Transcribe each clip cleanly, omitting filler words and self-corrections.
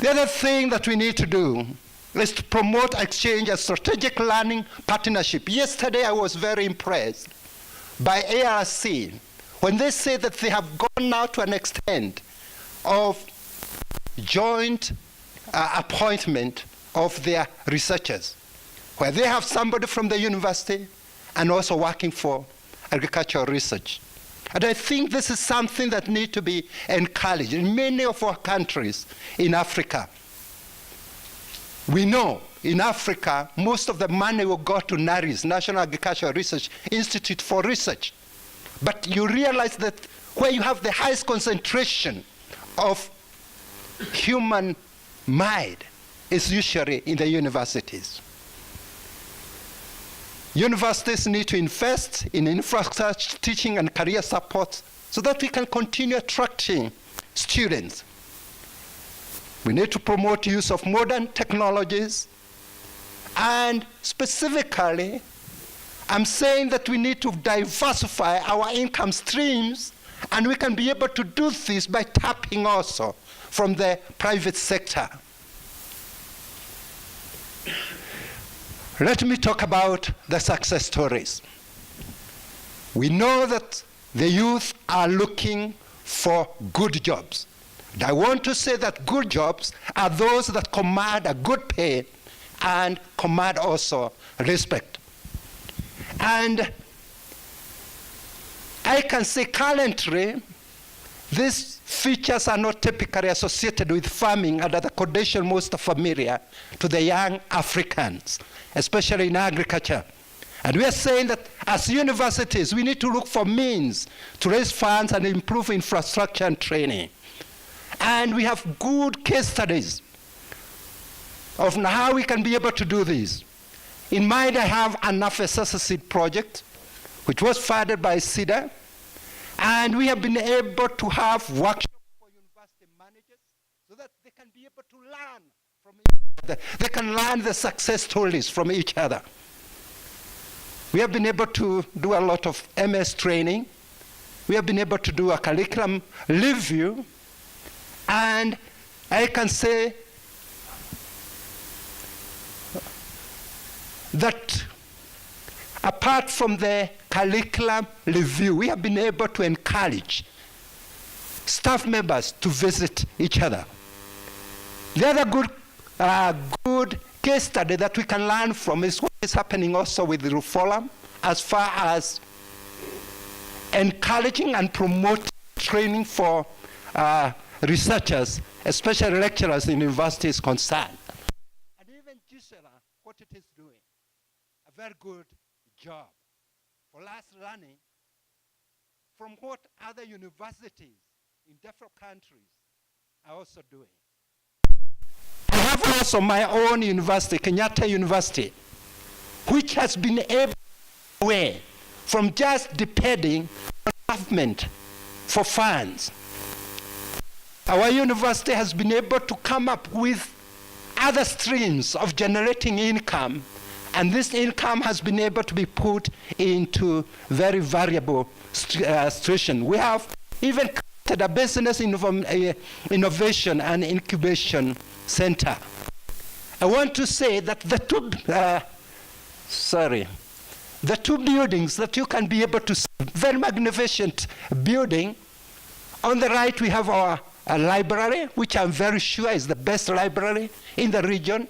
The other thing that we need to do is to promote exchange and strategic learning partnership. Yesterday, I was very impressed by ARC when they say that they have gone now to an extent of joint appointment of their researchers, where they have somebody from the university and also working for agricultural research. And I think this is something that needs to be encouraged in many of our countries in Africa. We know in Africa, most of the money will go to NARIS, National Agricultural Research Institute for Research. But you realize that where you have the highest concentration of human mind is usually in the universities. Universities need to invest in infrastructure, teaching, and career support so that we can continue attracting students. We need to promote use of modern technologies, and specifically, I'm saying that we need to diversify our income streams, and we can be able to do this by tapping also from the private sector. Let me talk about the success stories. We know that the youth are looking for good jobs. And I want to say that good jobs are those that command a good pay and command also respect. And I can say currently, these features are not typically associated with farming under the condition most familiar to the young Africans, especially in agriculture. And we are saying that as universities, we need to look for means to raise funds and improve infrastructure and training. And we have good case studies of how we can be able to do this. In mind, I have an FSSC project, which was funded by CEDA, and we have been able to have workshops for university managers so that they can be able to learn from each other. They can learn the success stories from each other. We have been able to do a lot of MS training. We have been able to do a curriculum review, and I can say that apart from the curriculum review, we have been able to encourage staff members to visit each other. The other good case study that we can learn from is what is happening also with the Forum as far as encouraging and promoting training for researchers, especially lecturers in universities concerned. And even Gisela, what it is doing, a very good job for us learning from what other universities in different countries are also doing. I have also my own university, Kenyatta University, which has been able to away from just depending on government for funds. Our university has been able to come up with other streams of generating income, and this income has been able to be put into very variable situation. We have even created a business innovation and incubation center. I want to say that the two buildings that you can be able to see, very magnificent building. On the right, we have our library, which I'm very sure is the best library in the region.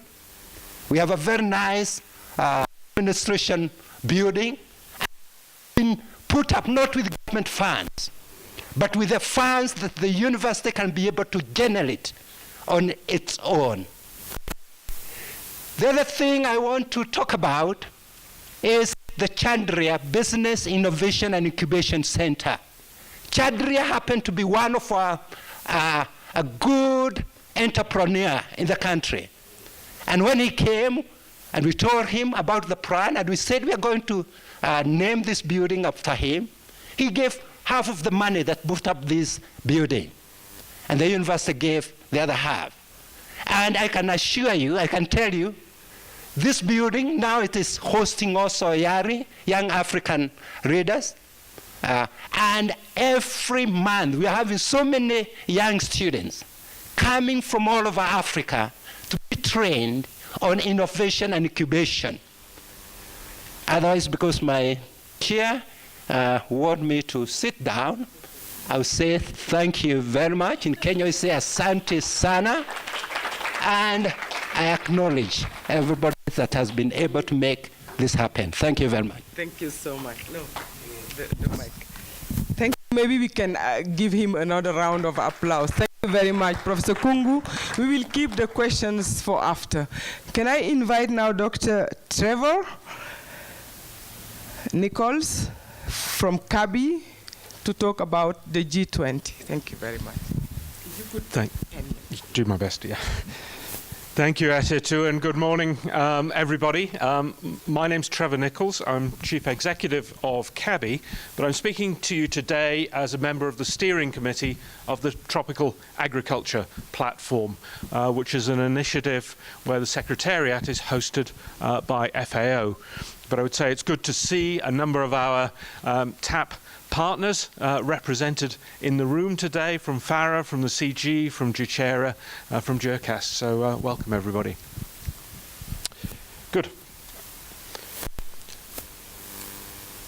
We have a very nice administration building, been put up not with government funds, but with the funds that the university can be able to generate on its own. The other thing I want to talk about is the Chandria Business Innovation and Incubation Center. Chandria happened to be one of our a good entrepreneur in the country. And when he came, and we told him about the plan, and we said we are going to name this building after him, he gave half of the money that put up this building. And the university gave the other half. And I can assure you, I can tell you, this building, now it is hosting also YARI, Young African Readers. And every month, we are having so many young students coming from all over Africa to be trained on innovation and incubation. Otherwise, because my chair want me to sit down, I will say thank you very much. In Kenya, we say asante sana. And I acknowledge everybody that has been able to make this happen. Thank you very much. Thank you so much. No, the mic. Thank you. Maybe we can give him another round of applause. Thank you very much, Professor Kungu. We will keep the questions for after. Can I invite now Dr. Trevor Nichols from CABI to talk about the G20. Thank you very much. If you could do my best, yeah. Thank you, Etitu, and good morning, everybody. My name's Trevor Nichols. I'm Chief Executive of CABI, but I'm speaking to you today as a member of the steering committee of the Tropical Agriculture Platform, which is an initiative where the Secretariat is hosted by FAO. But I would say it's good to see a number of our TAP partners represented in the room today, from FARA, from the CG, from GCHARA, from GERCAS. So welcome, everybody. Good.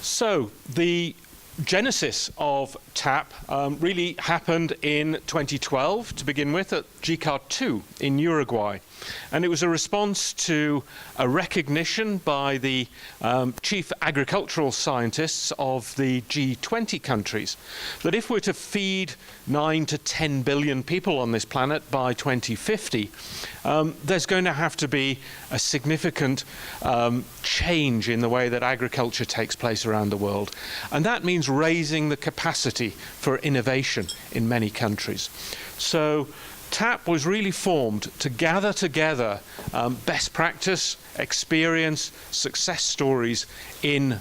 So the genesis of TAP really happened in 2012 to begin with at GCAR 2 in Uruguay. And it was a response to a recognition by the chief agricultural scientists of the G20 countries that if we're to feed 9 to 10 billion people on this planet by 2050, there's going to have to be a significant change in the way that agriculture takes place around the world. And that means raising the capacity for innovation in many countries. So TAP was really formed to gather together best practice, experience, success stories in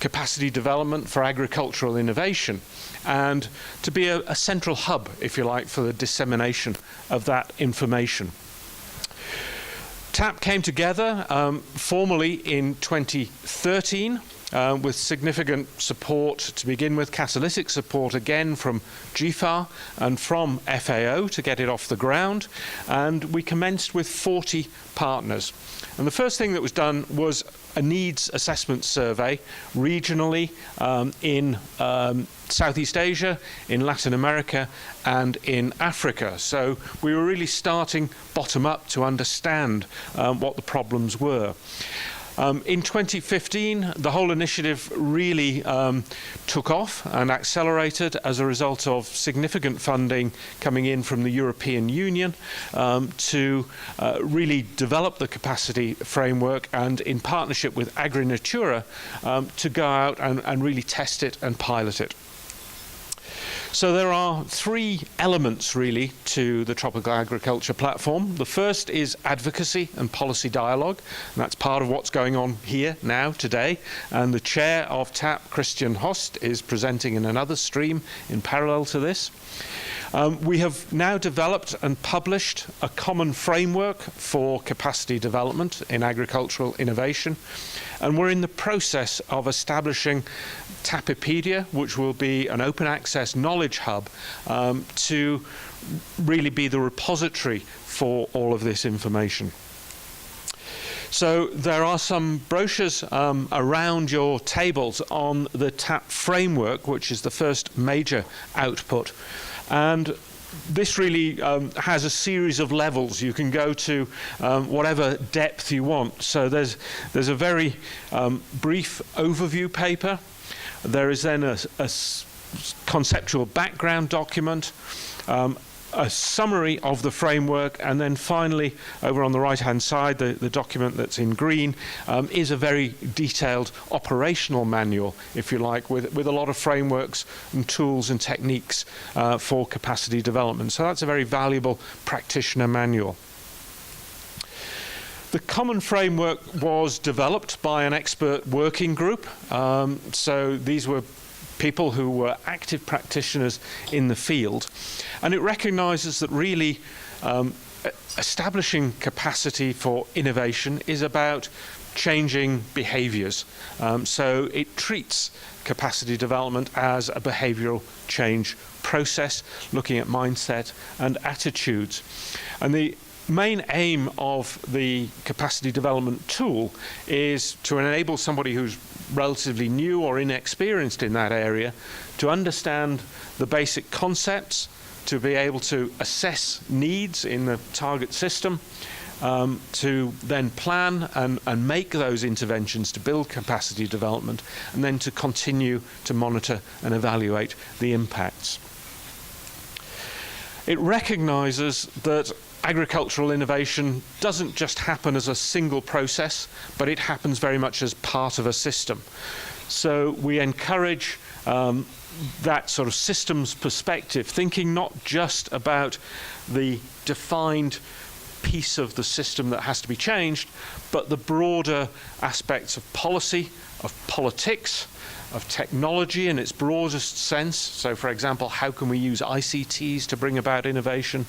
capacity development for agricultural innovation, and to be a central hub, if you like, for the dissemination of that information. TAP came together formally in 2013 with significant support to begin with, catalytic support again from GFAR and from FAO to get it off the ground. And we commenced with 40 partners. And the first thing that was done was a needs assessment survey regionally in Southeast Asia, in Latin America, and in Africa. So we were really starting bottom up to understand what the problems were. In 2015, the whole initiative really took off and accelerated as a result of significant funding coming in from the European Union to really develop the capacity framework, and in partnership with AgriNatura to go out and really test it and pilot it. So there are three elements really to the Tropical Agriculture Platform. The first is advocacy and policy dialogue, and that's part of what's going on here now today. And the chair of TAP, Christian Host, is presenting in another stream in parallel to this. We have now developed and published a common framework for capacity development in agricultural innovation, and we're in the process of establishing Tapipedia, which will be an open access knowledge hub to really be the repository for all of this information. So there are some brochures around your tables on the TAP framework, which is the first major output. And this really has a series of levels. You can go to whatever depth you want. So there's a very brief overview paper. There is then a conceptual background document, a summary of the framework, and then finally, over on the right-hand side, the document that's in green is a very detailed operational manual, if you like, with a lot of frameworks and tools and techniques for capacity development. So that's a very valuable practitioner manual. The common framework was developed by an expert working group. So these were people who were active practitioners in the field. And it recognizes that really establishing capacity for innovation is about changing behaviors. So it treats capacity development as a behavioral change process, looking at mindset and attitudes. And the main aim of the capacity development tool is to enable somebody who's relatively new or inexperienced in that area to understand the basic concepts, to be able to assess needs in the target system, to then plan and make those interventions to build capacity development, and then to continue to monitor and evaluate the impacts. It recognizes that agricultural innovation doesn't just happen as a single process, but it happens very much as part of a system. So we encourage that sort of systems perspective, thinking not just about the defined piece of the system that has to be changed, but the broader aspects of policy, of politics, of technology in its broadest sense. So, for example, how can we use ICTs to bring about innovation?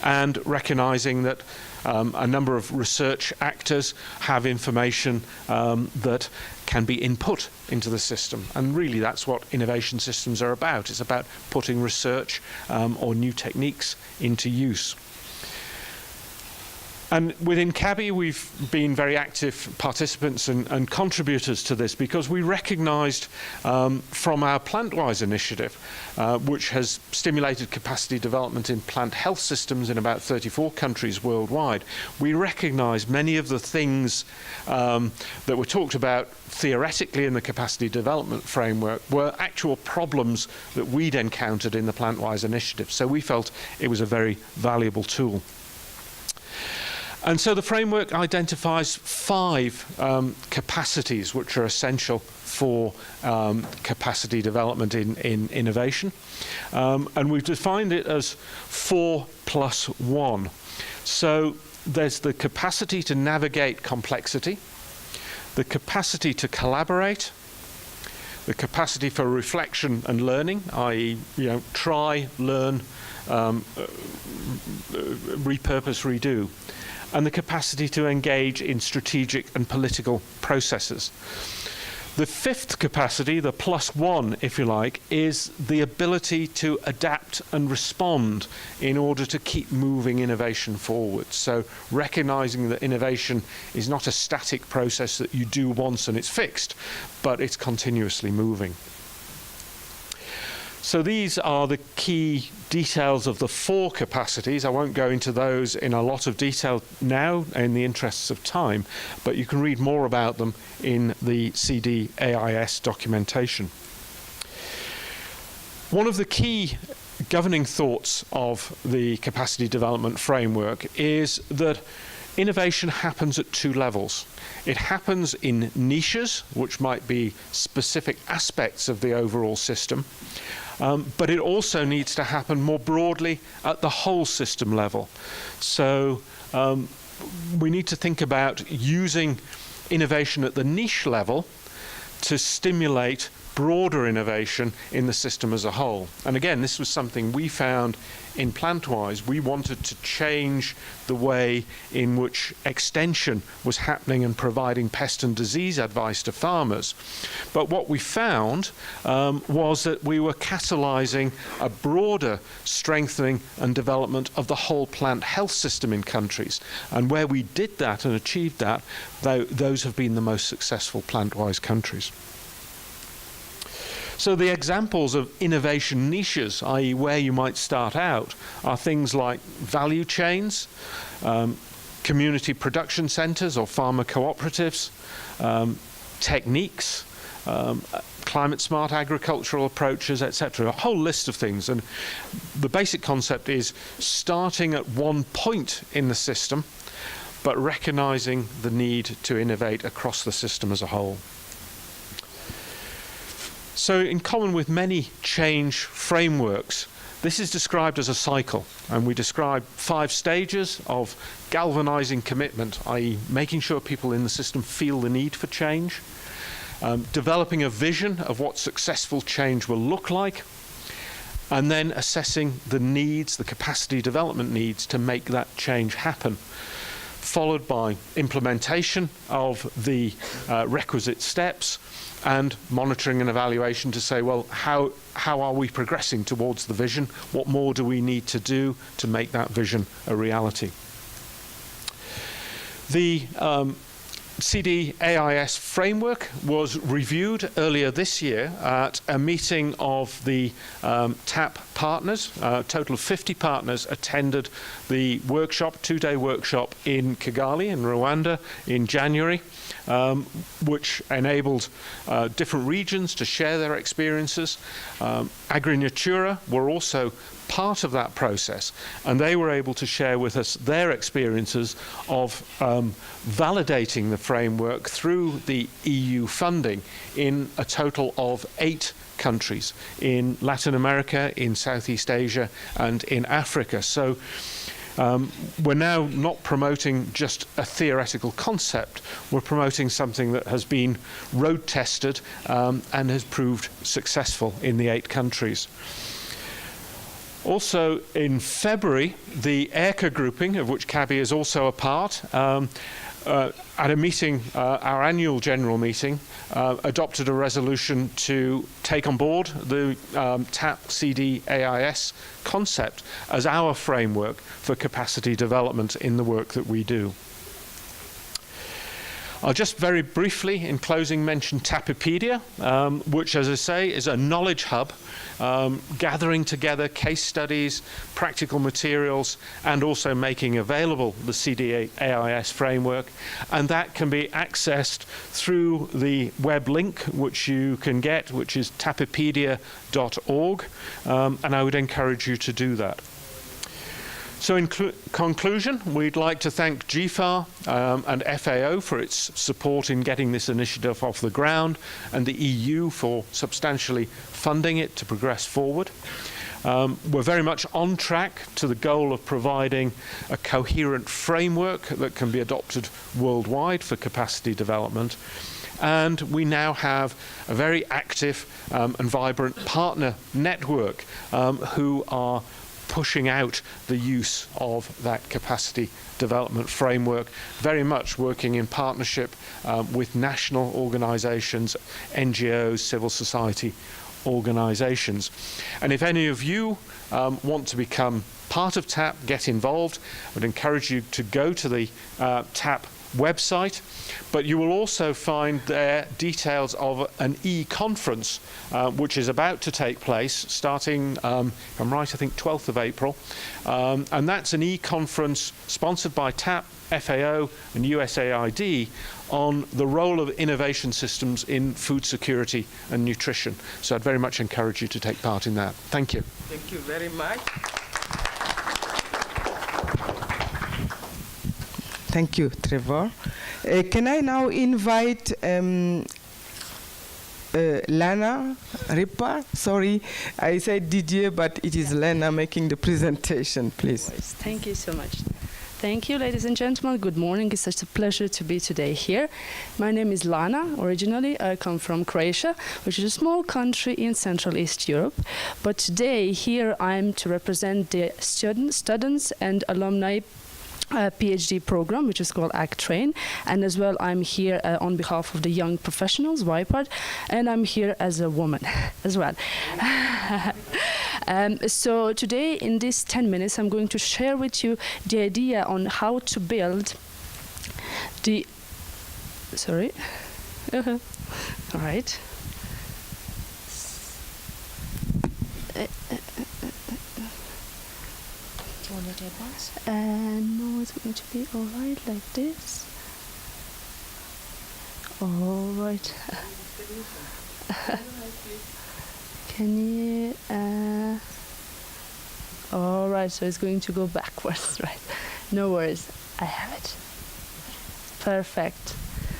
And recognizing that a number of research actors have information that can be input into the system. And really that's what innovation systems are about. It's about putting research or new techniques into use. And within CABI, we've been very active participants and contributors to this, because we recognized from our PlantWise initiative, which has stimulated capacity development in plant health systems in about 34 countries worldwide, we recognized many of the things that were talked about theoretically in the capacity development framework were actual problems that we'd encountered in the PlantWise initiative. So we felt it was a very valuable tool. And so the framework identifies 5 capacities which are essential for capacity development in innovation. And we've defined it as 4+1. So there's the capacity to navigate complexity, the capacity to collaborate, the capacity for reflection and learning, i.e., try, learn, repurpose, redo, and the capacity to engage in strategic and political processes. The 5th capacity, the +1, if you like, is the ability to adapt and respond in order to keep moving innovation forward. So recognizing that innovation is not a static process that you do once and it's fixed, but it's continuously moving. So these are the key details of the 4 capacities. I won't go into those in a lot of detail now in the interests of time, but you can read more about them in the CGIAR documentation. One of the key governing thoughts of the capacity development framework is that innovation happens at 2 levels. It happens in niches, which might be specific aspects of the overall system, but it also needs to happen more broadly at the whole system level. So we need to think about using innovation at the niche level to stimulate broader innovation in the system as a whole. And again, this was something we found in PlantWise. We wanted to change the way in which extension was happening and providing pest and disease advice to farmers. But what we found was that we were catalyzing a broader strengthening and development of the whole plant health system in countries. And where we did that and achieved that, those have been the most successful PlantWise countries. So the examples of innovation niches, i.e. where you might start out, are things like value chains, community production centres or farmer cooperatives, techniques, climate smart agricultural approaches, etc. A whole list of things. And the basic concept is starting at one point in the system, but recognising the need to innovate across the system as a whole. So in common with many change frameworks, this is described as a cycle, and we describe 5 stages of galvanizing commitment, i.e. making sure people in the system feel the need for change, developing a vision of what successful change will look like, and then assessing the needs, the capacity development needs to make that change happen. followed by implementation of the requisite steps, and monitoring and evaluation to say, well, how are we progressing towards the vision? What more do we need to do to make that vision a reality? The CGIAR framework was reviewed earlier this year at a meeting of the TAP partners. A total of 50 partners attended the workshop, two-day workshop in Kigali in Rwanda in January, which enabled different regions to share their experiences. Agri-Natura were also part of that process, and they were able to share with us their experiences of validating the framework through the EU funding in a total of 8 countries in Latin America, in Southeast Asia, and in Africa. So we're now not promoting just a theoretical concept, we're promoting something that has been road tested and has proved successful in the 8 countries. Also in February, the ERCA grouping, of which CABI is also a part, at a meeting, our annual general meeting, adopted a resolution to take on board the TAP CGIAR concept as our framework for capacity development in the work that we do. I'll just very briefly, in closing, mention Tapipedia, which, as I say, is a knowledge hub, gathering together case studies, practical materials, and also making available the CGIAR framework. And that can be accessed through the web link, which you can get, which is tapipedia.org, and I would encourage you to do that. So in conclusion, we'd like to thank GFAR and FAO for its support in getting this initiative off the ground, and the EU for substantially funding it to progress forward. We're very much on track to the goal of providing a coherent framework that can be adopted worldwide for capacity development. And we now have a very active and vibrant partner network who are pushing out the use of that capacity development framework, very much working in partnership with national organisations, NGOs, civil society organisations. And if any of you want to become part of TAP, get involved, I would encourage you to go to the TAP website, but you will also find there details of an e-conference which is about to take place starting, if I'm right, I think 12th of April, and that's an e-conference sponsored by TAP, FAO and USAID on the role of innovation systems in food security and nutrition. So I'd very much encourage you to take part in that. Thank you. Thank you very much. Thank you, Trevor. Can I now invite Lana Ripa? Sorry, I said Didier, but it is Lana making the presentation, please. Thank you so much. Thank you, ladies and gentlemen. Good morning. It's such a pleasure to be today here. My name is Lana. Originally, I come from Croatia, which is a small country in Central East Europe. But today, here I'm to represent the students and alumni PhD program, which is called ACT-Train, and as well I'm here on behalf of the young professionals, YPART, and I'm here as a woman as well. So today, in these 10 minutes, I'm going to share with you the idea on how to build the... Sorry. All right. No, it's going to be all right like this. All right. Can you? All right. So it's going to go backwards, right? No worries. I have it. Perfect.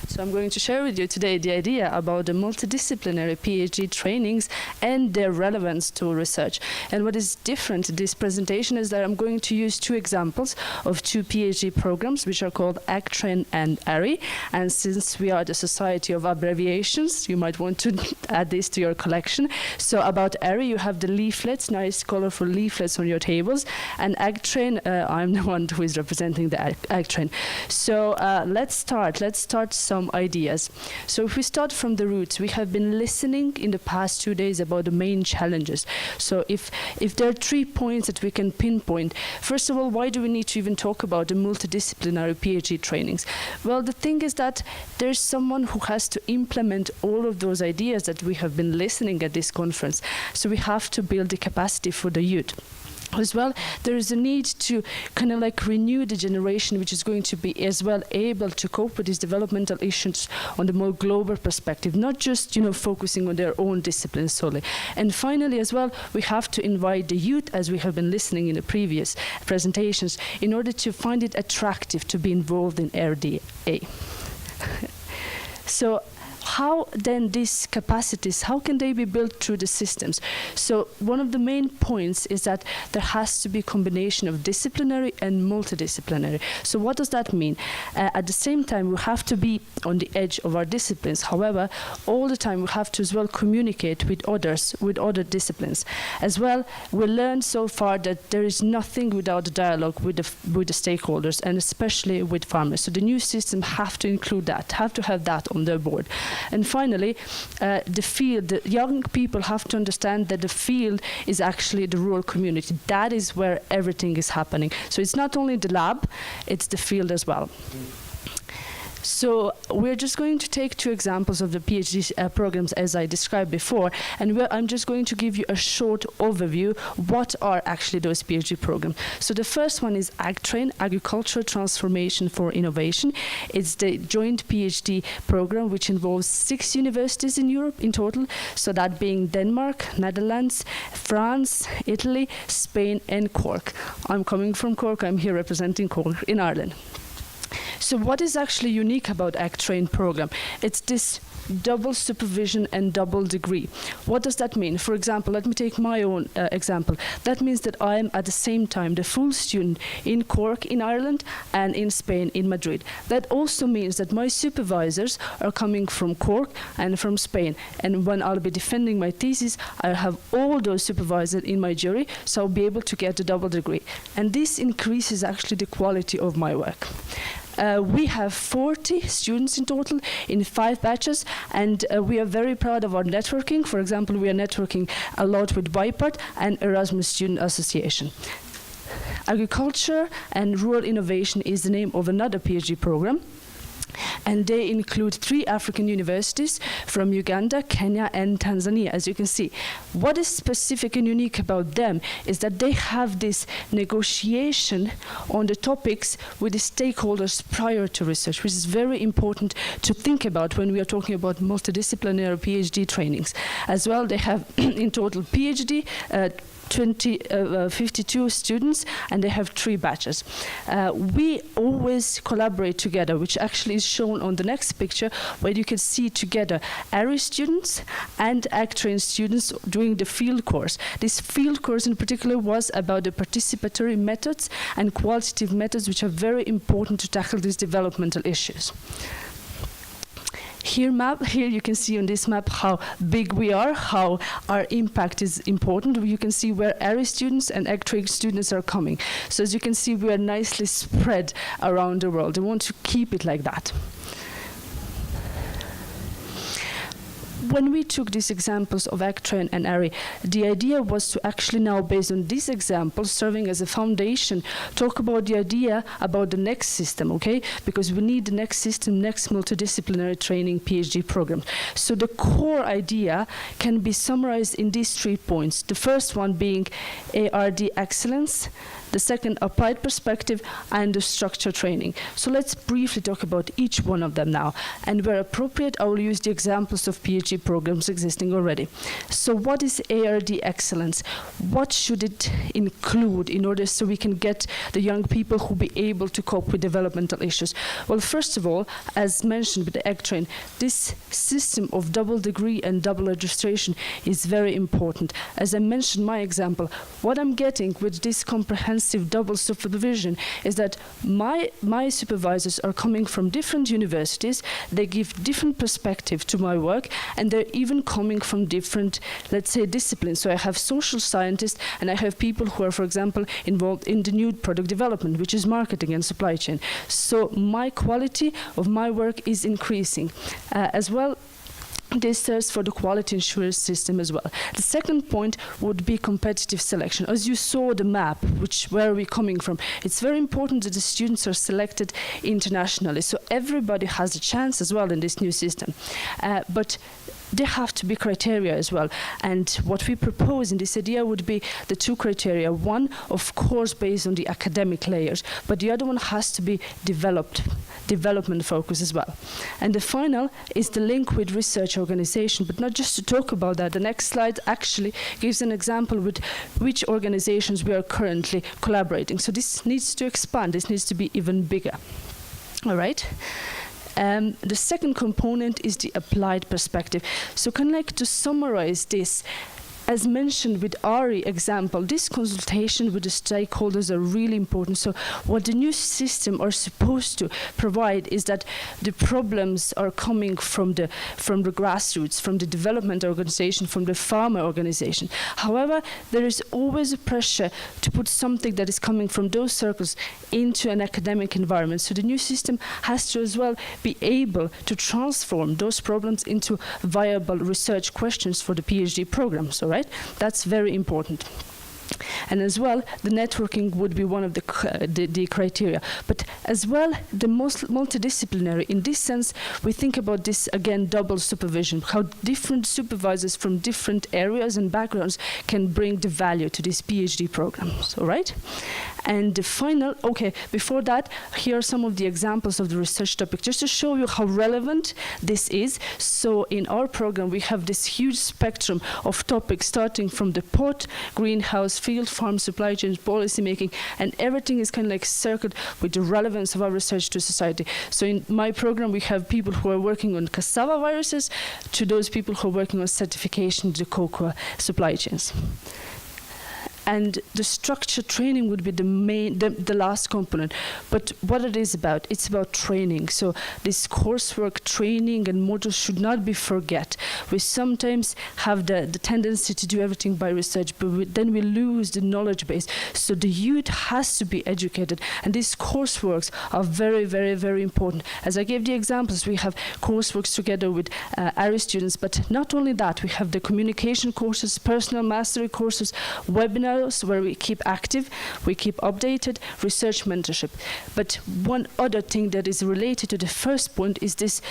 So I'm going to share with you today the idea about the multidisciplinary PhD trainings and their relevance to research. And what is different in this presentation is that I'm going to use two examples of two PhD programs, which are called ACTRAIN and ARI. And since we are the Society of Abbreviations, you might want to add this to your collection. So about ARI, you have the leaflets, nice colorful leaflets on your tables. And ACTRAIN, I'm the one who is representing the ACTRAIN. So let's start some ideas. So if we start from the roots, we have been listening in the past 2 days about the main challenges. So if there are 3 points that we can pinpoint, first of all, why do we need to even talk about the multidisciplinary PhD trainings? Well, the thing is that there's someone who has to implement all of those ideas that we have been listening at this conference. So we have to build the capacity for the youth. As well, there is a need to kind of like renew the generation which is going to be as well able to cope with these developmental issues on the more global perspective, not just, focusing on their own disciplines solely. And finally, as well, we have to invite the youth, as we have been listening in the previous presentations, in order to find it attractive to be involved in RDA. So how then these capacities, how can they be built through the systems? So one of the main points is that there has to be a combination of disciplinary and multidisciplinary. So what does that mean? At the same time, we have to be on the edge of our disciplines. However, all the time we have to as well communicate with others, with other disciplines. As well, we learned so far that there is nothing without a dialogue with the stakeholders, and especially with farmers. So the new system have to include that, have to have that on their board. And finally, the field, the young people have to understand that the field is actually the rural community. That is where everything is happening. So it's not only the lab, it's the field as well. So we're just going to take two examples of the PhD programs as I described before, and I'm just going to give you a short overview what are actually those PhD programs. So the first one is AgTrain, Agricultural Transformation for Innovation. It's the joint PhD program which involves 6 universities in Europe in total, so that being Denmark, Netherlands, France, Italy, Spain, and Cork. I'm coming from Cork, I'm here representing Cork in Ireland. So what is actually unique about ACTRAIN program? It's this double supervision and double degree. What does that mean? For example, let me take my own example. That means that I am at the same time the full student in Cork in Ireland and in Spain in Madrid. That also means that my supervisors are coming from Cork and from Spain. And when I'll be defending my thesis, I'll have all those supervisors in my jury, so I'll be able to get the double degree. And this increases actually the quality of my work. We have 40 students in total in 5 batches, and we are very proud of our networking. For example, we are networking a lot with BIPART and Erasmus Student Association. Agriculture and Rural Innovation is the name of another PhD program. And they include 3 African universities from Uganda, Kenya, and Tanzania, as you can see. What is specific and unique about them is that they have this negotiation on the topics with the stakeholders prior to research, which is very important to think about when we are talking about multidisciplinary PhD trainings. As well, they have in total PhD, 52 students, and they have 3 batches. We always collaborate together, which actually is shown on the next picture, where you can see together ARI students and ACTRAIN students doing the field course. This field course in particular was about the participatory methods and qualitative methods, which are very important to tackle these developmental issues. Here you can see on this map how big we are, how our impact is important. You can see where ARI students and ACTRAIN students are coming. So as you can see, we are nicely spread around the world. We want to keep it like that. When we took these examples of ACTRAIN and ARI, the idea was to actually now, based on these examples, serving as a foundation, talk about the idea about the next system, okay? Because we need the next system, next multidisciplinary training PhD program. So the core idea can be summarized in these 3 points. The first one being ARD excellence, the second applied perspective, and the structure training. So let's briefly talk about each one of them now. And where appropriate, I will use the examples of PhD PhD programs existing already. So what is ARD excellence? What should it include in order so we can get the young people who be able to cope with developmental issues? Well, first of all, as mentioned with the ECTRAIN, this system of double degree and double registration is very important. As I mentioned my example, what I'm getting with this comprehensive double supervision is that my supervisors are coming from different universities, they give different perspective to my work, and they're even coming from different, let's say, disciplines. So I have social scientists, and I have people who are, for example, involved in the new product development, which is marketing and supply chain. So my quality of my work is increasing. As well, this serves for the quality assurance system as well. The second point would be competitive selection. As you saw the map, where are we coming from, it's very important that the students are selected internationally. So everybody has a chance as well in this new system. But there have to be criteria as well. And what we propose in this idea would be the two criteria. One, of course, based on the academic layers, but the other one has to be development focus as well. And the final is the link with research organization, but not just to talk about that. The next slide actually gives an example with which organizations we are currently collaborating. So this needs to expand, this needs to be even bigger. All right. The second component is the applied perspective. So kind of like to summarize this, as mentioned with Ari example, this consultation with the stakeholders are really important. So what the new system are supposed to provide is that the problems are coming from the grassroots, from the development organization, from the farmer organization. However, there is always a pressure to put something that is coming from those circles into an academic environment. So the new system has to as well be able to transform those problems into viable research questions for the PhD programs, all right? That's very important. And as well, the networking would be one of the criteria. But as well, the most multidisciplinary. In this sense, we think about this, again, double supervision, how different supervisors from different areas and backgrounds can bring the value to these PhD programs, all right? And the final, okay, before that, here are some of the examples of the research topic, just to show you how relevant this is. So in our program, we have this huge spectrum of topics, starting from the pot, greenhouse, field, farm, supply chain, policy making, and everything is kind of like circled with the relevance of our research to society. So in my program, we have people who are working on cassava viruses to those people who are working on certification of the cocoa supply chains. And the structured training would be the last component. But what it is about, it's about training. So this coursework training and modules should not be forget. We sometimes have the tendency to do everything by research, but then we lose the knowledge base. So the youth has to be educated. And these courseworks are very, very, very important. As I gave the examples, we have courseworks together with ARI students, but not only that, we have the communication courses, personal mastery courses, webinars, where we keep active, we keep updated, research mentorship. But one other thing that is related to the first point is this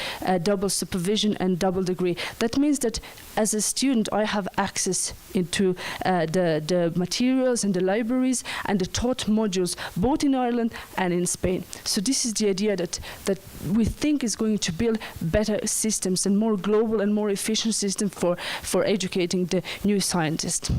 double supervision and double degree. That means that as a student, I have access into the materials and the libraries and the taught modules, both in Ireland and in Spain. So this is the idea that we think is going to build better systems and more global and more efficient system for educating the new scientists.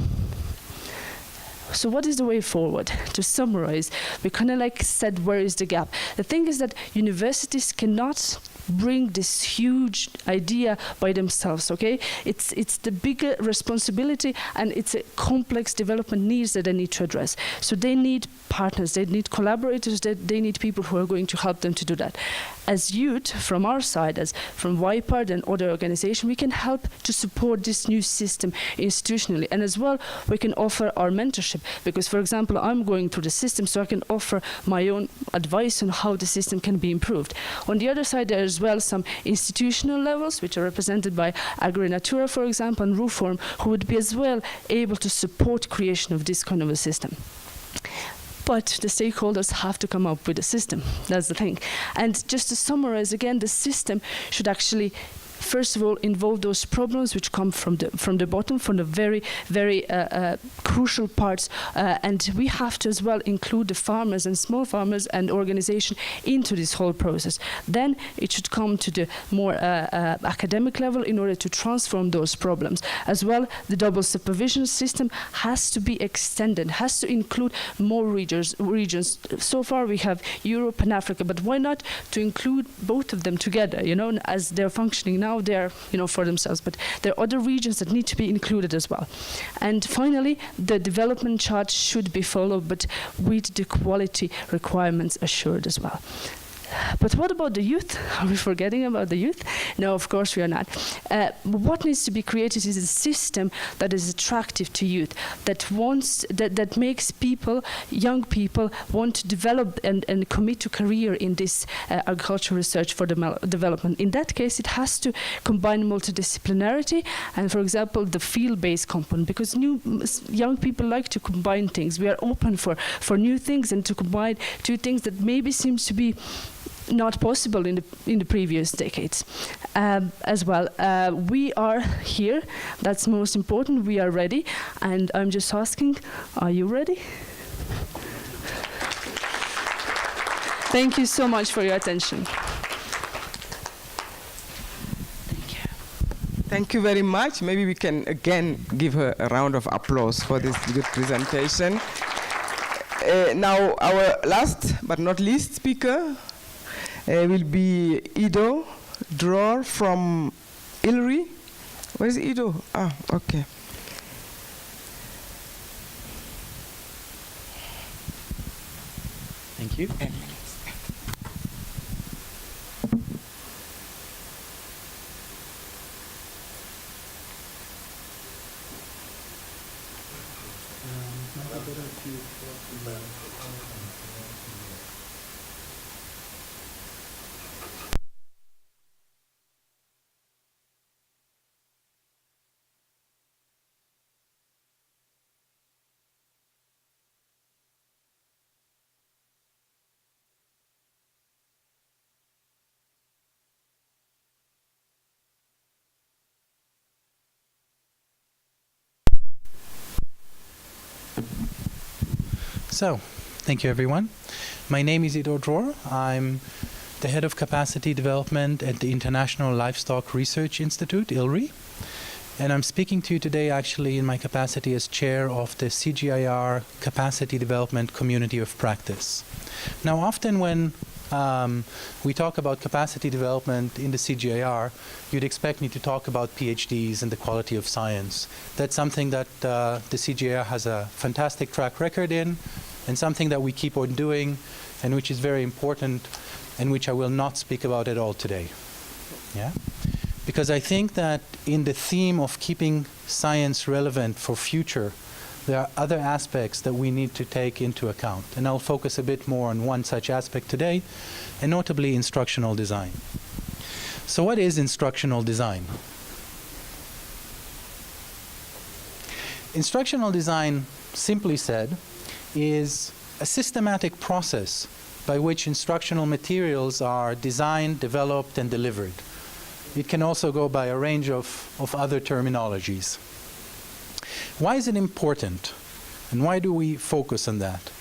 So what is the way forward? To summarize, we kind of like said, where is the gap? The thing is that universities cannot bring this huge idea by themselves, okay? It's the bigger responsibility, and it's a complex development needs that they need to address. So they need partners, they need collaborators, they need people who are going to help them to do that. As youth, from our side, as from YPARD and other organizations, we can help to support this new system institutionally. And as well, we can offer our mentorship, because, for example, I'm going through the system, so I can offer my own advice on how the system can be improved. On the other side, there is as well some institutional levels, which are represented by AgriNatura, for example, and RUFORM, who would be as well able to support creation of this kind of a system. But the stakeholders have to come up with a system. That's the thing. And just to summarize again, the system should actually first of all involve those problems which come from the bottom, from the very, very crucial parts, and we have to as well include the farmers and small farmers and organization into this whole process. Then it should come to the more academic level in order to transform those problems. As well, the double supervision system has to be extended, has to include more regions. So far we have Europe and Africa, but why not to include both of them together? You know, as they're functioning now, they're, you know, for themselves, but there are other regions that need to be included as well. And finally, the development chart should be followed, but with the quality requirements assured as well. But what about the youth? Are we forgetting about the youth? No, of course we are not. What needs to be created is a system that is attractive to youth, that makes people, young people, want to develop and commit to career in this agricultural research for development. In that case, it has to combine multidisciplinarity and, for example, the field-based component, because young people like to combine things. We are open for new things and to combine two things that maybe seems to be not possible in the previous decades. As well, we are here. That's most important. We are ready, and I'm just asking, are you ready? Thank you so much for your attention. Thank you. Thank you very much. Maybe we can again give her a round of applause for this good presentation. Now, our last but not least speaker will be Ido Dror from ILRI. Where's Ido? Ah, okay. Thank you. So, thank you everyone. My name is Ido Dror. I'm the head of capacity development at the International Livestock Research Institute, ILRI. And I'm speaking to you today actually in my capacity as chair of the CGIAR Capacity Development Community of Practice. Now, often when we talk about capacity development in the CGIAR, you'd expect me to talk about PhDs and the quality of science. That's something that the CGIAR has a fantastic track record in, and something that we keep on doing, and which is very important, and which I will not speak about at all today. Yeah? Because I think that in the theme of keeping science relevant for future, there are other aspects that we need to take into account. And I'll focus a bit more on one such aspect today, and notably instructional design. So what is instructional design? Instructional design, simply said, is a systematic process by which instructional materials are designed, developed, and delivered. It can also go by a range of other terminologies. Why is it important? And why do we focus on that?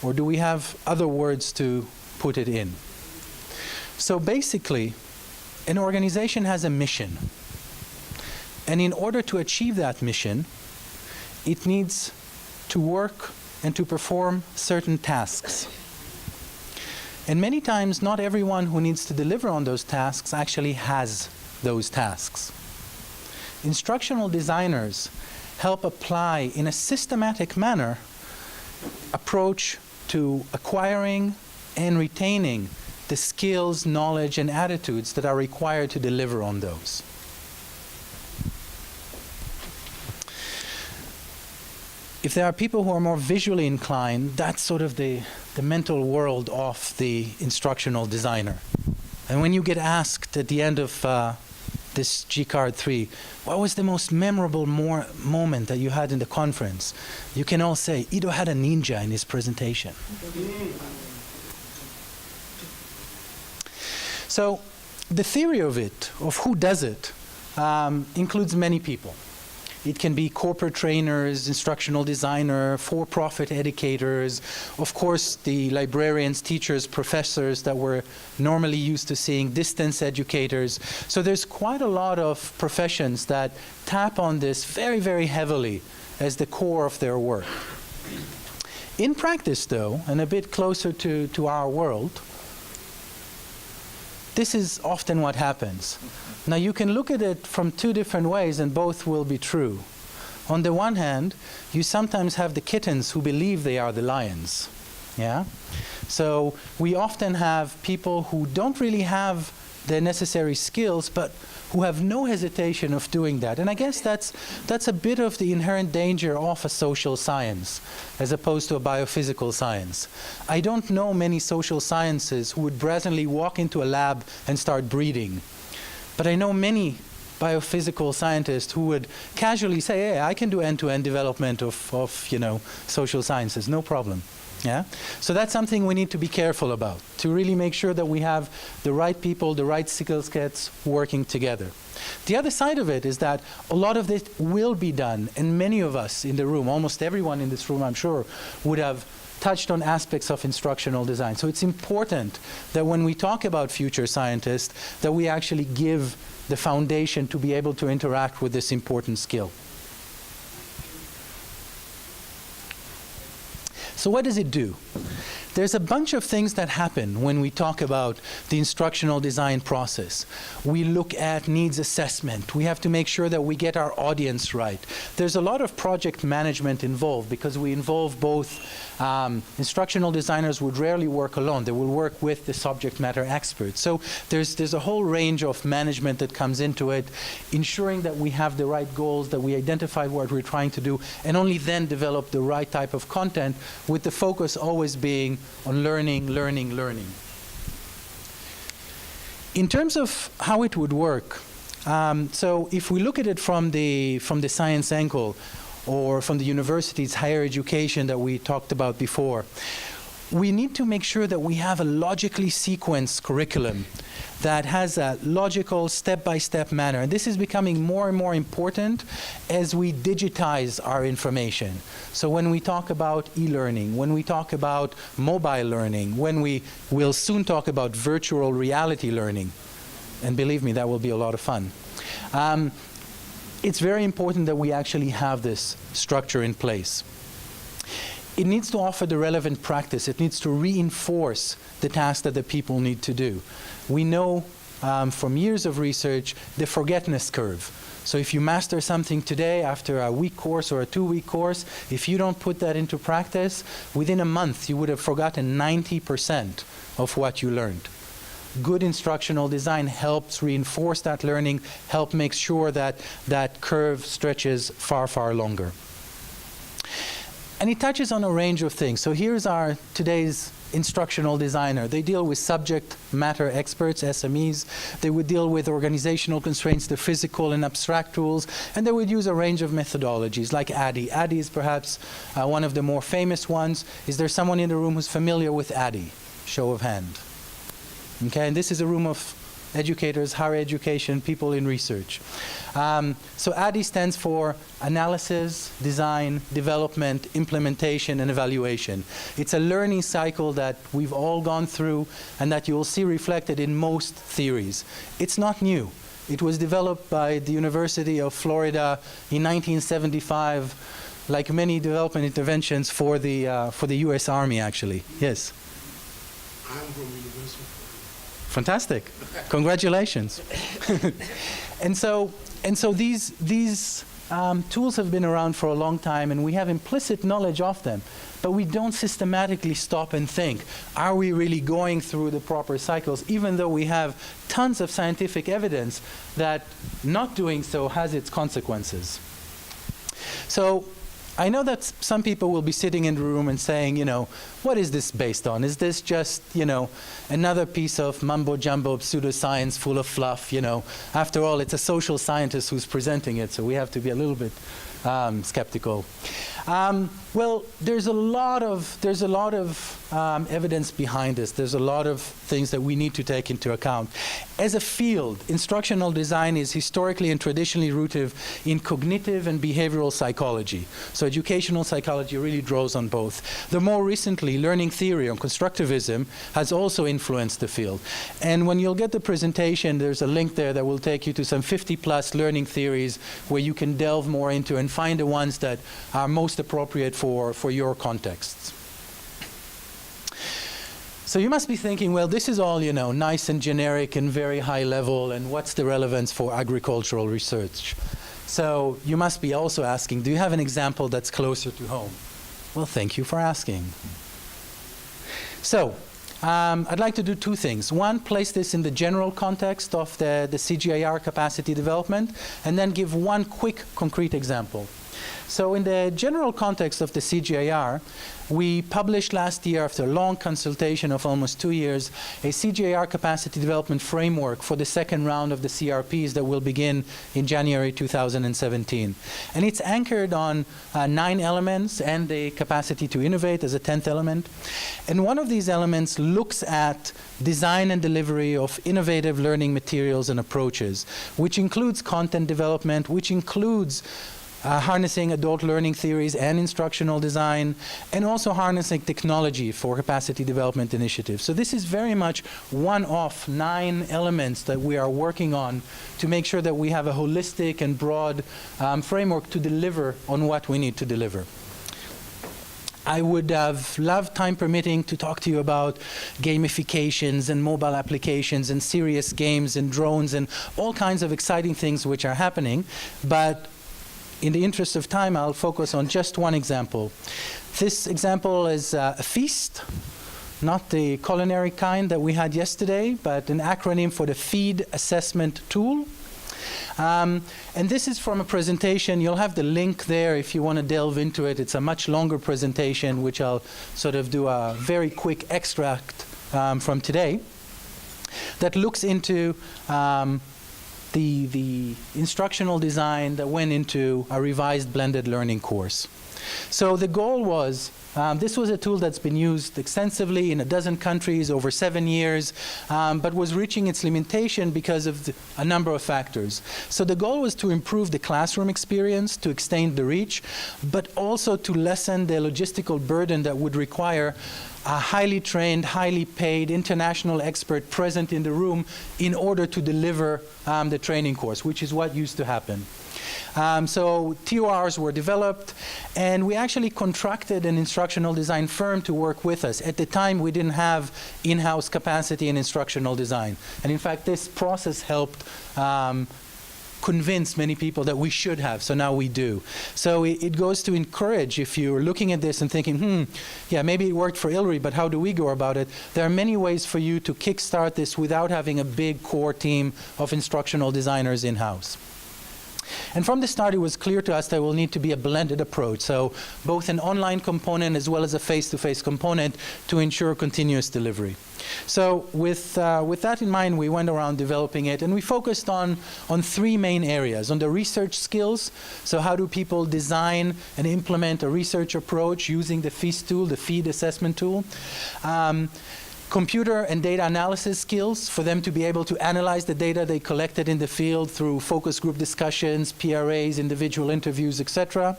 Or do we have other words to put it in? So basically, an organization has a mission. And in order to achieve that mission, it needs to work and to perform certain tasks. And many times, not everyone who needs to deliver on those tasks actually has those tasks. Instructional designers help apply in a systematic manner approach to acquiring and retaining the skills, knowledge, and attitudes that are required to deliver on those. If there are people who are more visually inclined, that's sort of the mental world of the instructional designer. And when you get asked at the end of this G-Card 3, what was the most memorable moment that you had in the conference? You can all say, Ido had a ninja in his presentation. So the theory of it, of who does it, includes many people. It can be corporate trainers, instructional designer, for-profit educators, of course the librarians, teachers, professors that we're normally used to seeing, distance educators. So there's quite a lot of professions that tap on this very, very heavily as the core of their work. In practice though, and a bit closer to our world, this is often what happens. Now you can look at it from two different ways and both will be true. On the one hand, you sometimes have the kittens who believe they are the lions. Yeah? So we often have people who don't really have the necessary skills but who have no hesitation of doing that. And I guess that's a bit of the inherent danger of a social science as opposed to a biophysical science. I don't know many social sciences who would brazenly walk into a lab and start breeding. But I know many biophysical scientists who would casually say, hey, I can do end-to-end development of social sciences, no problem. Yeah? So that's something we need to be careful about, to really make sure that we have the right people, the right skill sets working together. The other side of it is that a lot of this will be done, and many of us in the room, almost everyone in this room I'm sure, would have touched on aspects of instructional design. So it's important that when we talk about future scientists, that we actually give the foundation to be able to interact with this important skill. So what does it do? There's a bunch of things that happen when we talk about the instructional design process. We look at needs assessment. We have to make sure that we get our audience right. There's a lot of project management involved because we involve both instructional designers would rarely work alone. They will work with the subject matter experts. So there's a whole range of management that comes into it, ensuring that we have the right goals, that we identify what we're trying to do, and only then develop the right type of content with the focus always being on learning, learning, learning. In terms of how it would work, so if we look at it from the science angle, or from the university's higher education that we talked about before, we need to make sure that we have a logically sequenced curriculum that has a logical step-by-step manner. And this is becoming more and more important as we digitize our information. So when we talk about e-learning, when we talk about mobile learning, when we will soon talk about virtual reality learning, and believe me, that will be a lot of fun. It's very important that we actually have this structure in place. It needs to offer the relevant practice. It needs to reinforce the task that the people need to do. We know from years of research the forgetfulness curve. So if you master something today after a week course or a 2-week course, if you don't put that into practice, within a month you would have forgotten 90% of what you learned. Good instructional design helps reinforce that learning, help make sure that that curve stretches far, far longer. And it touches on a range of things. So here's our today's instructional designer. They deal with subject matter experts, SMEs. They would deal with organizational constraints, the physical and abstract tools, and they would use a range of methodologies like ADDIE. ADDIE is perhaps one of the more famous ones. Is there someone in the room who's familiar with ADDIE? Show of hand. Okay, and this is a room of educators, higher education, people in research. So ADDIE stands for Analysis, Design, Development, Implementation, and Evaluation. It's a learning cycle that we've all gone through and that you will see reflected in most theories. It's not new. It was developed by the University of Florida in 1975, like many development interventions for the US Army, actually. Yes? I'm from University. Fantastic. Congratulations. And so these tools have been around for a long time, and we have implicit knowledge of them, but we don't systematically stop and think, are we really going through the proper cycles, even though we have tons of scientific evidence that not doing so has its consequences. So I know that some people will be sitting in the room and saying, what is this based on? Is this just, another piece of mumbo-jumbo pseudoscience full of fluff, After all, it's a social scientist who's presenting it, so we have to be a little bit skeptical. Well, there's a lot of evidence behind this. There's a lot of things that we need to take into account. As a field, instructional design is historically and traditionally rooted in cognitive and behavioral psychology. So educational psychology really draws on both. The more recently, learning theory and constructivism has also influenced the field. And when you'll get the presentation, there's a link there that will take you to some 50+ learning theories where you can delve more into and find the ones that are most appropriate for your contexts. So you must be thinking, well, this is all, nice and generic and very high level, and what's the relevance for agricultural research? So you must be also asking, do you have an example that's closer to home? Well, thank you for asking. So I'd like to do two things. One, place this in the general context of the CGIAR capacity development, and then give one quick concrete example. So in the general context of the CGIAR, we published last year, after a long consultation of almost 2 years, a CGIAR capacity development framework for the second round of the CRPs that will begin in January 2017. And it's anchored on 9 elements and the capacity to innovate as a 10th element. And one of these elements looks at design and delivery of innovative learning materials and approaches, which includes content development, which includes harnessing adult learning theories and instructional design, and also harnessing technology for capacity development initiatives. So this is very much one of 9 elements that we are working on to make sure that we have a holistic and broad framework to deliver on what we need to deliver. I would have loved, time permitting, to talk to you about gamifications and mobile applications and serious games and drones and all kinds of exciting things which are happening, but in the interest of time, I'll focus on just one example. This example is a feast, not the culinary kind that we had yesterday, but an acronym for the Feed Assessment Tool. And this is from a presentation. You'll have the link there if you want to delve into it. It's a much longer presentation, which I'll sort of do a very quick extract from today, that looks into the instructional design that went into a revised blended learning course. So the goal was, this was a tool that's been used extensively in a dozen countries over 7 years, but was reaching its limitation because of a number of factors. So the goal was to improve the classroom experience, to extend the reach, but also to lessen the logistical burden that would require a highly trained, highly paid international expert present in the room in order to deliver the training course, which is what used to happen. So TORs were developed, and we actually contracted an instructional design firm to work with us. At the time, we didn't have in-house capacity in instructional design. And in fact, this process helped convince many people that we should have, so now we do. So it goes to encourage, if you're looking at this and thinking, yeah, maybe it worked for Ilri, but how do we go about it? There are many ways for you to kickstart this without having a big core team of instructional designers in-house. And from the start, it was clear to us there will need to be a blended approach, so both an online component as well as a face-to-face component to ensure continuous delivery. So with that in mind, we went around developing it, and we focused on 3 main areas. On the research skills, so how do people design and implement a research approach using the FEAST tool, the Feed Assessment Tool. Computer and data analysis skills for them to be able to analyze the data they collected in the field through focus group discussions, PRAs, individual interviews, etc.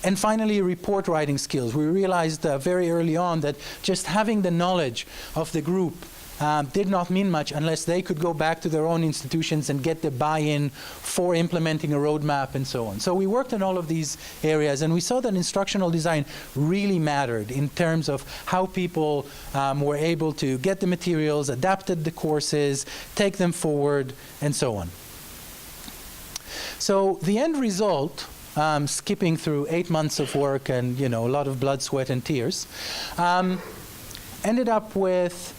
And finally, report writing skills. We realized very early on that just having the knowledge of the group did not mean much unless they could go back to their own institutions and get the buy-in for implementing a roadmap and so on. So we worked on all of these areas, and we saw that instructional design really mattered in terms of how people were able to get the materials, adapted the courses, take them forward, and so on. So the end result, skipping through 8 months of work and a lot of blood, sweat, and tears, ended up with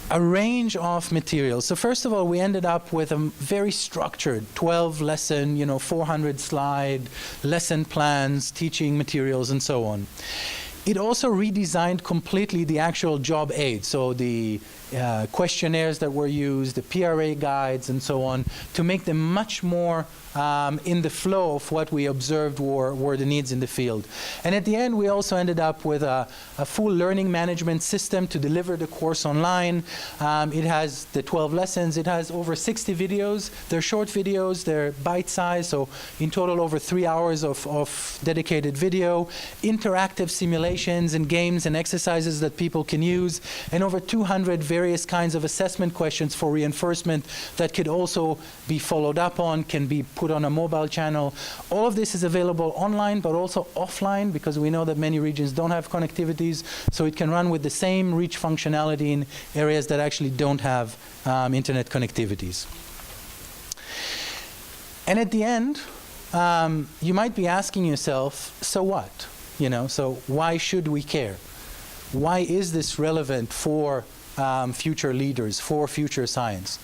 a range of materials. So first of all, we ended up with a very structured 12 lesson, 400 slide lesson plans, teaching materials, and so on. It also redesigned completely the actual job aid, so the questionnaires that were used, the PRA guides, and so on, to make them much more in the flow of what we observed were the needs in the field. And at the end, we also ended up with a full learning management system to deliver the course online. It has the 12 lessons. It has over 60 videos. They're short videos. They're bite-sized, so in total over 3 hours of dedicated video, interactive simulations and games and exercises that people can use, and over 200 various kinds of assessment questions for reinforcement that could also be followed up on, can be put on a mobile channel. All of this is available online, but also offline, because we know that many regions don't have connectivities, so it can run with the same reach functionality in areas that actually don't have internet connectivities. And at the end, you might be asking yourself, so what? So why should we care? Why is this relevant for future leaders, for future science?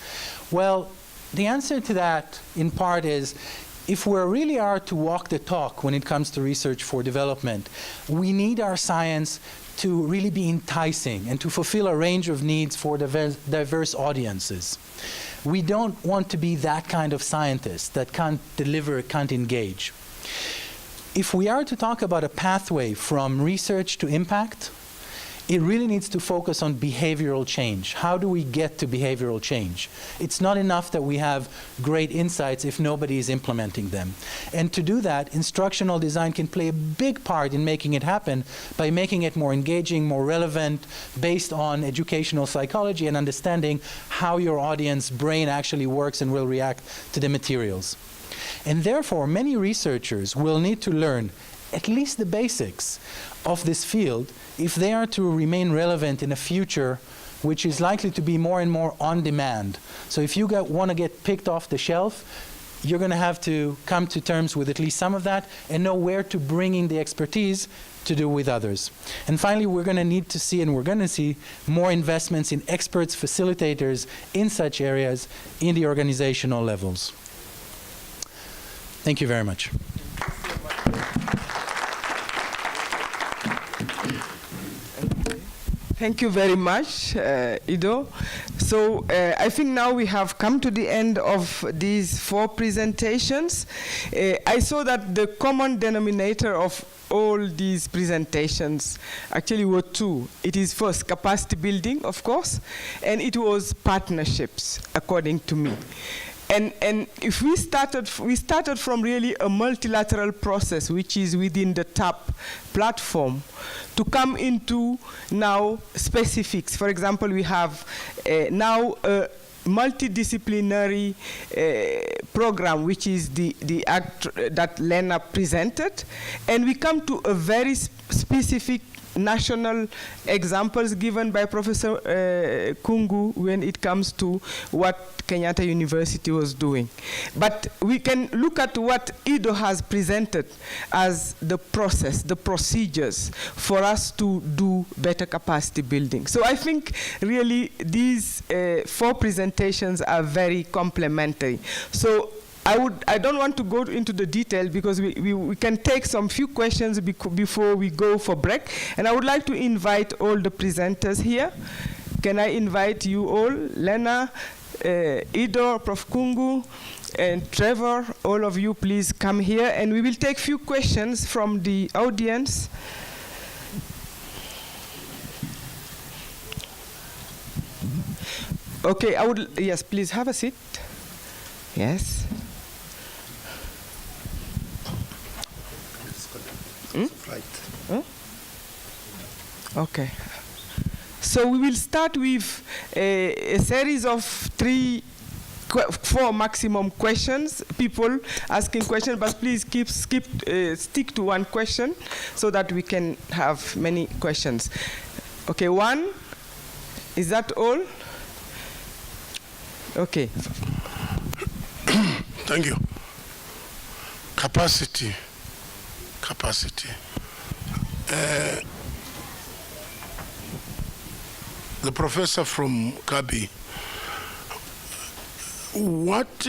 Well, the answer to that, in part, is if we really are to walk the talk when it comes to research for development, we need our science to really be enticing and to fulfill a range of needs for diverse audiences. We don't want to be that kind of scientist that can't deliver, can't engage. If we are to talk about a pathway from research to impact, it really needs to focus on behavioral change. How do we get to behavioral change? It's not enough that we have great insights if nobody is implementing them. And to do that, instructional design can play a big part in making it happen by making it more engaging, more relevant, based on educational psychology and understanding how your audience brain actually works and will react to the materials. And therefore, many researchers will need to learn at least the basics of this field if they are to remain relevant in a future which is likely to be more and more on demand. So if you want to get picked off the shelf, you're going to have to come to terms with at least some of that and know where to bring in the expertise to do with others. And finally, we're going to need to see, and we're going to see, more investments in experts, facilitators in such areas in the organizational levels. Thank you very much. Thank you very much, Ido. So I think now we have come to the end of these 4 presentations. I saw that the common denominator of all these presentations actually were 2. It is first capacity building, of course, and it was partnerships, according to me. And if we started from really a multilateral process, which is within the TAP platform, to come into now specifics. For example, we have now a multidisciplinary program, which is the act that Lena presented, and we come to a very specific national examples given by Professor Kungu when it comes to what Kenyatta University was doing. But we can look at what Ido has presented as the process, the procedures for us to do better capacity building. So I think really these 4 presentations are very complementary. So I don't want to go into the detail because we can take some few questions before we go for break. And I would like to invite all the presenters here. Can I invite you all, Lena, Ido, Prof. Kungu, and Trevor, all of you please come here, and we will take few questions from the audience. Okay, yes, please have a seat. Yes. Okay. So we will start with a series of 4 maximum questions. People asking questions, but please stick to 1 question so that we can have many questions. Okay, 1. Is that all? Okay. Thank you. Capacity. The professor from Kabi, what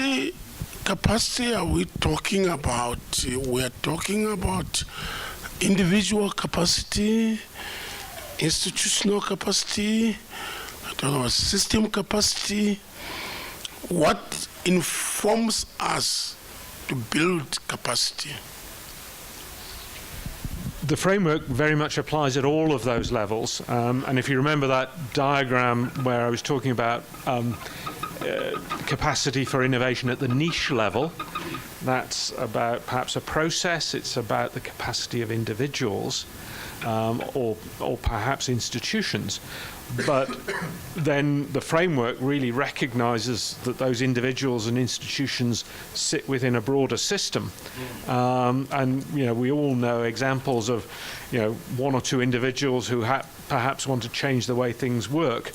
capacity are we talking about? We are talking about individual capacity, institutional capacity. talking about system capacity. What informs us to build capacity? The framework very much applies at all of those levels. And if you remember that diagram where I was talking about capacity for innovation at the niche level, that's about perhaps a process, it's about the capacity of individuals or perhaps institutions. But then the framework really recognizes that those individuals and institutions sit within a broader system. And we all know examples of one or two individuals who perhaps want to change the way things work,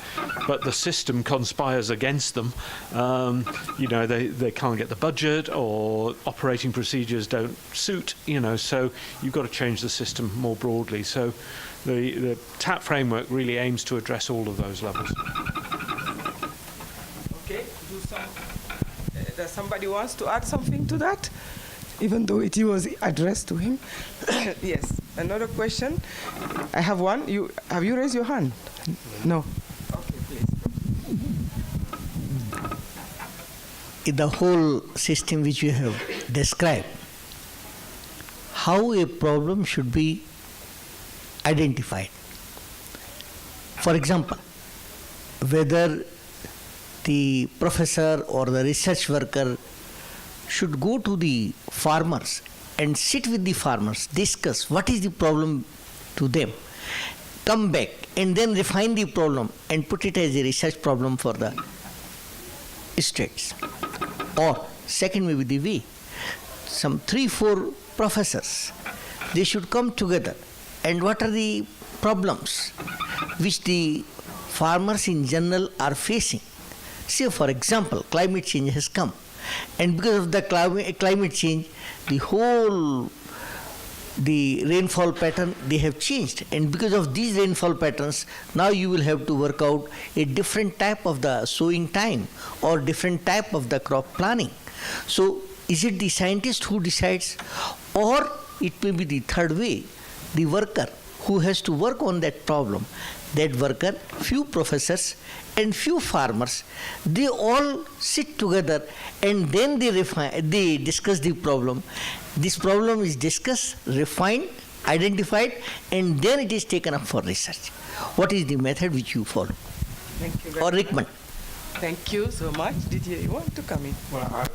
but the system conspires against them. They can't get the budget, or operating procedures don't suit, so you've got to change the system more broadly. So the TAP framework really aims to address all of those levels. Okay, does somebody wants to add something to that? Even though it was addressed to him. Yes, another question. I have one. Have you raised your hand? No. Okay, please. The whole system which you have described, how a problem should be identified. For example, whether the professor or the research worker should go to the farmers and sit with the farmers, discuss what is the problem to them, come back and then refine the problem and put it as a research problem for the states. Or second may be the way, some 3-4 professors, they should come together, and what are the problems which the farmers in general are facing. Say for example, climate change has come, and because of the climate change, the rainfall pattern, they have changed, and because of these rainfall patterns, now you will have to work out a different type of the sowing time or different type of the crop planning. So is it the scientist who decides, or it may be the third way, the worker who has to work on that problem? That worker, few professors and few farmers, they all sit together and then they discuss the problem. This problem is discussed, refined, identified, and then it is taken up for research. What is the method which you follow? Thank you very Or much. recommend? Thank you so much. Did you want to come in? Well,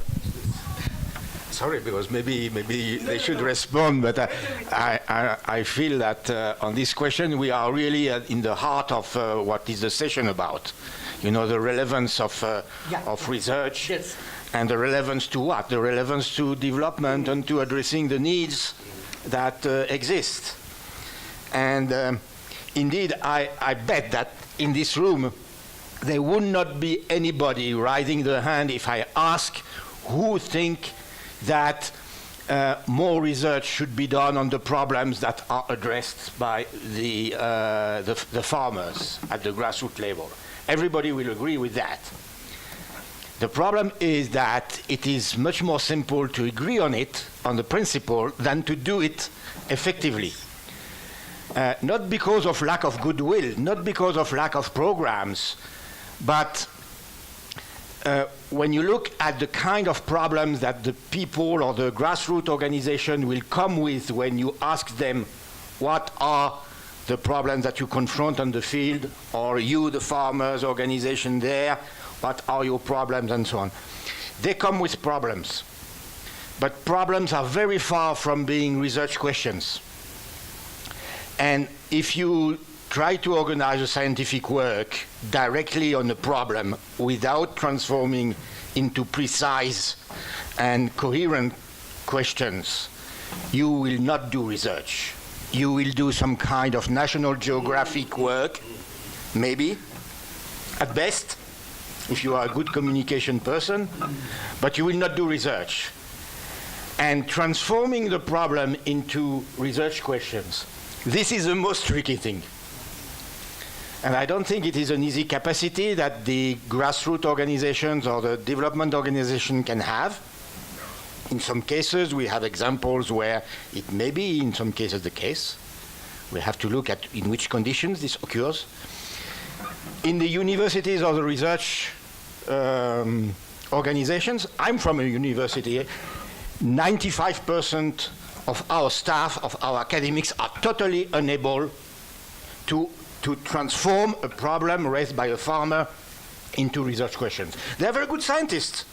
sorry, because maybe they should respond, but I feel that on this question we are really in the heart of what is the session about. The relevance of research. Yes. And the relevance to what? The relevance to development and to addressing the needs that exist. And indeed, I bet that in this room there would not be anybody raising their hand if I ask who think that more research should be done on the problems that are addressed by the farmers at the grassroots level. Everybody will agree with that. The problem is that it is much more simple to agree on it, on the principle, than to do it effectively. Not because of lack of goodwill, not because of lack of programs, but when you look at the kind of problems that the people or the grassroots organization will come with when you ask them what are the problems that you confront on the field, or you, the farmers organization there, what are your problems, and so on. They come with problems, but problems are very far from being research questions. And if you try to organize a scientific work directly on a problem without transforming into precise and coherent questions, you will not do research. You will do some kind of National Geographic work, maybe, at best, if you are a good communication person, but you will not do research. And transforming the problem into research questions, this is the most tricky thing. And I don't think it is an easy capacity that the grassroots organizations or the development organization can have. In some cases, we have examples where it may be, in some cases, the case. We have to look at in which conditions this occurs. in the universities or the research organizations, I'm from a university, 95% of our staff, of our academics, are totally unable to transform a problem raised by a farmer into research questions. They're very good scientists,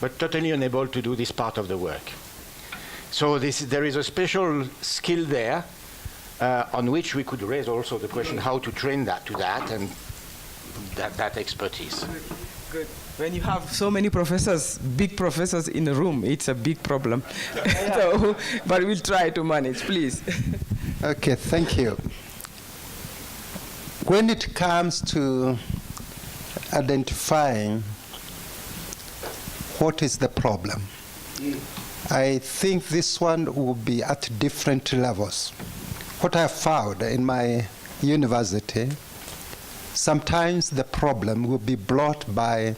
but totally unable to do this part of the work. So there is a special skill there on which we could raise also the question how to train that to that and that expertise. Good. When you have so many professors, big professors in a room, it's a big problem. So, but we'll try to manage, please. Okay, thank you. When it comes to identifying what is the problem, I think this one will be at different levels. What I found in my university, sometimes the problem will be brought by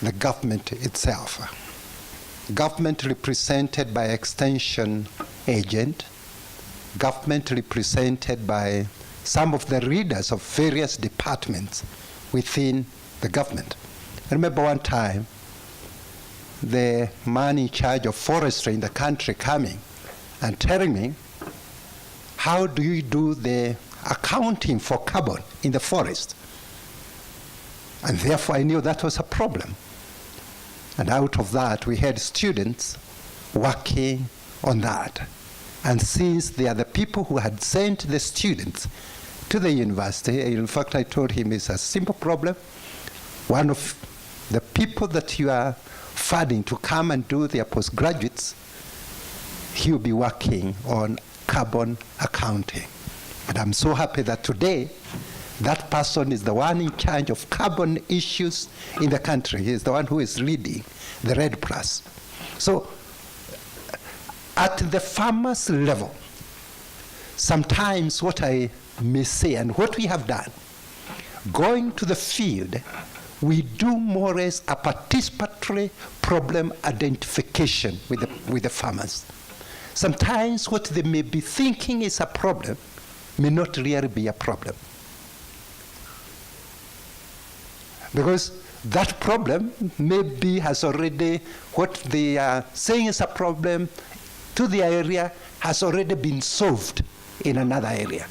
the government itself. Government represented by extension agent, government represented by some of the leaders of various departments within the government. I remember one time, the man in charge of forestry in the country coming and telling me, how do you do the accounting for carbon in the forest? And therefore I knew that was a problem. And out of that, we had students working on that. And since they are the people who had sent the students to the university, in fact, I told him it's a simple problem. One of the people that you are funding to come and do their postgraduates, he will be working on carbon accounting. And I'm so happy that today, that person is the one in charge of carbon issues in the country. He is the one who is leading the Red Plus. So at the farmers level, sometimes what I may say and what we have done, going to the field, we do more or less a participatory problem identification with the farmers. Sometimes what they may be thinking is a problem may not really be a problem. Because that problem maybe has already, what they are saying is a problem to the area has already been solved in another area.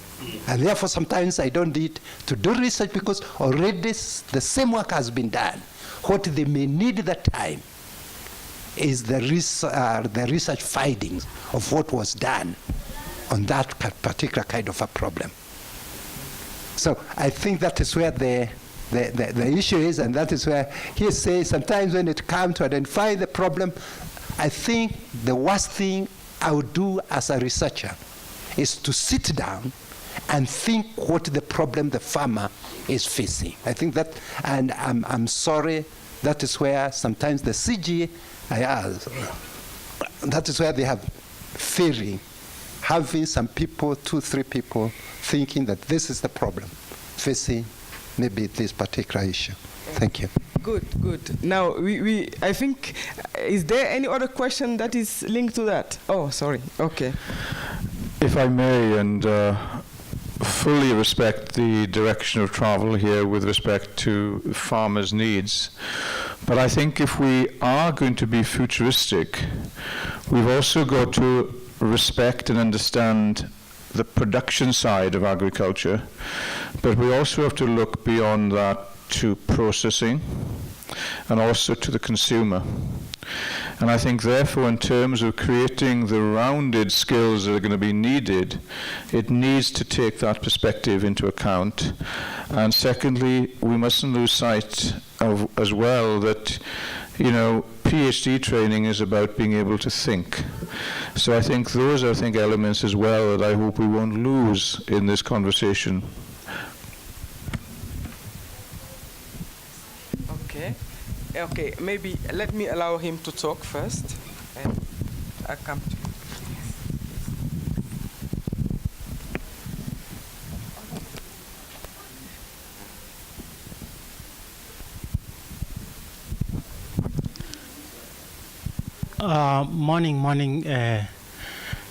And therefore sometimes I don't need to do research because already the same work has been done. What they may need at that time is the research findings of what was done on that particular kind of a problem. So I think that is where the issue is, and that is where he says sometimes when it comes to identify the problem, I think the worst thing I would do as a researcher is to sit down and think what the problem the farmer is facing. I think that, and I'm sorry, that is where sometimes the CGIAR, that is where they have failing, having some people, 2-3 people, thinking that this is the problem facing maybe this particular issue. Thank you. Good, good. Now, I think, is there any other question that is linked to that? Oh, sorry. Okay. If I may, and fully respect the direction of travel here with respect to farmers' needs, but I think if we are going to be futuristic, we've also got to respect and understand the production side of agriculture, but we also have to look beyond that to processing and also to the consumer. And I think therefore in terms of creating the rounded skills that are going to be needed, it needs to take that perspective into account. And secondly, we mustn't lose sight of as well that, you know, PhD training is about being able to think. So I think those are elements as well that I hope we won't lose in this conversation. Okay, maybe let me allow him to talk first, and I'll come to you. Morning,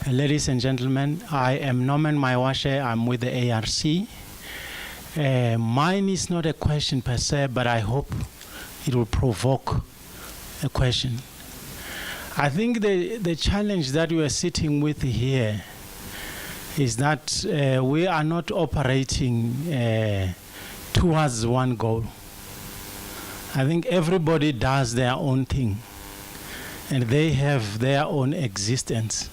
ladies and gentlemen. I am Norman Maiwashe. I'm with the ARC. Mine is not a question per se, but I hope it will provoke a question. I think the challenge that we are sitting with here is that we are not operating towards one goal. I think everybody does their own thing, and they have their own existence.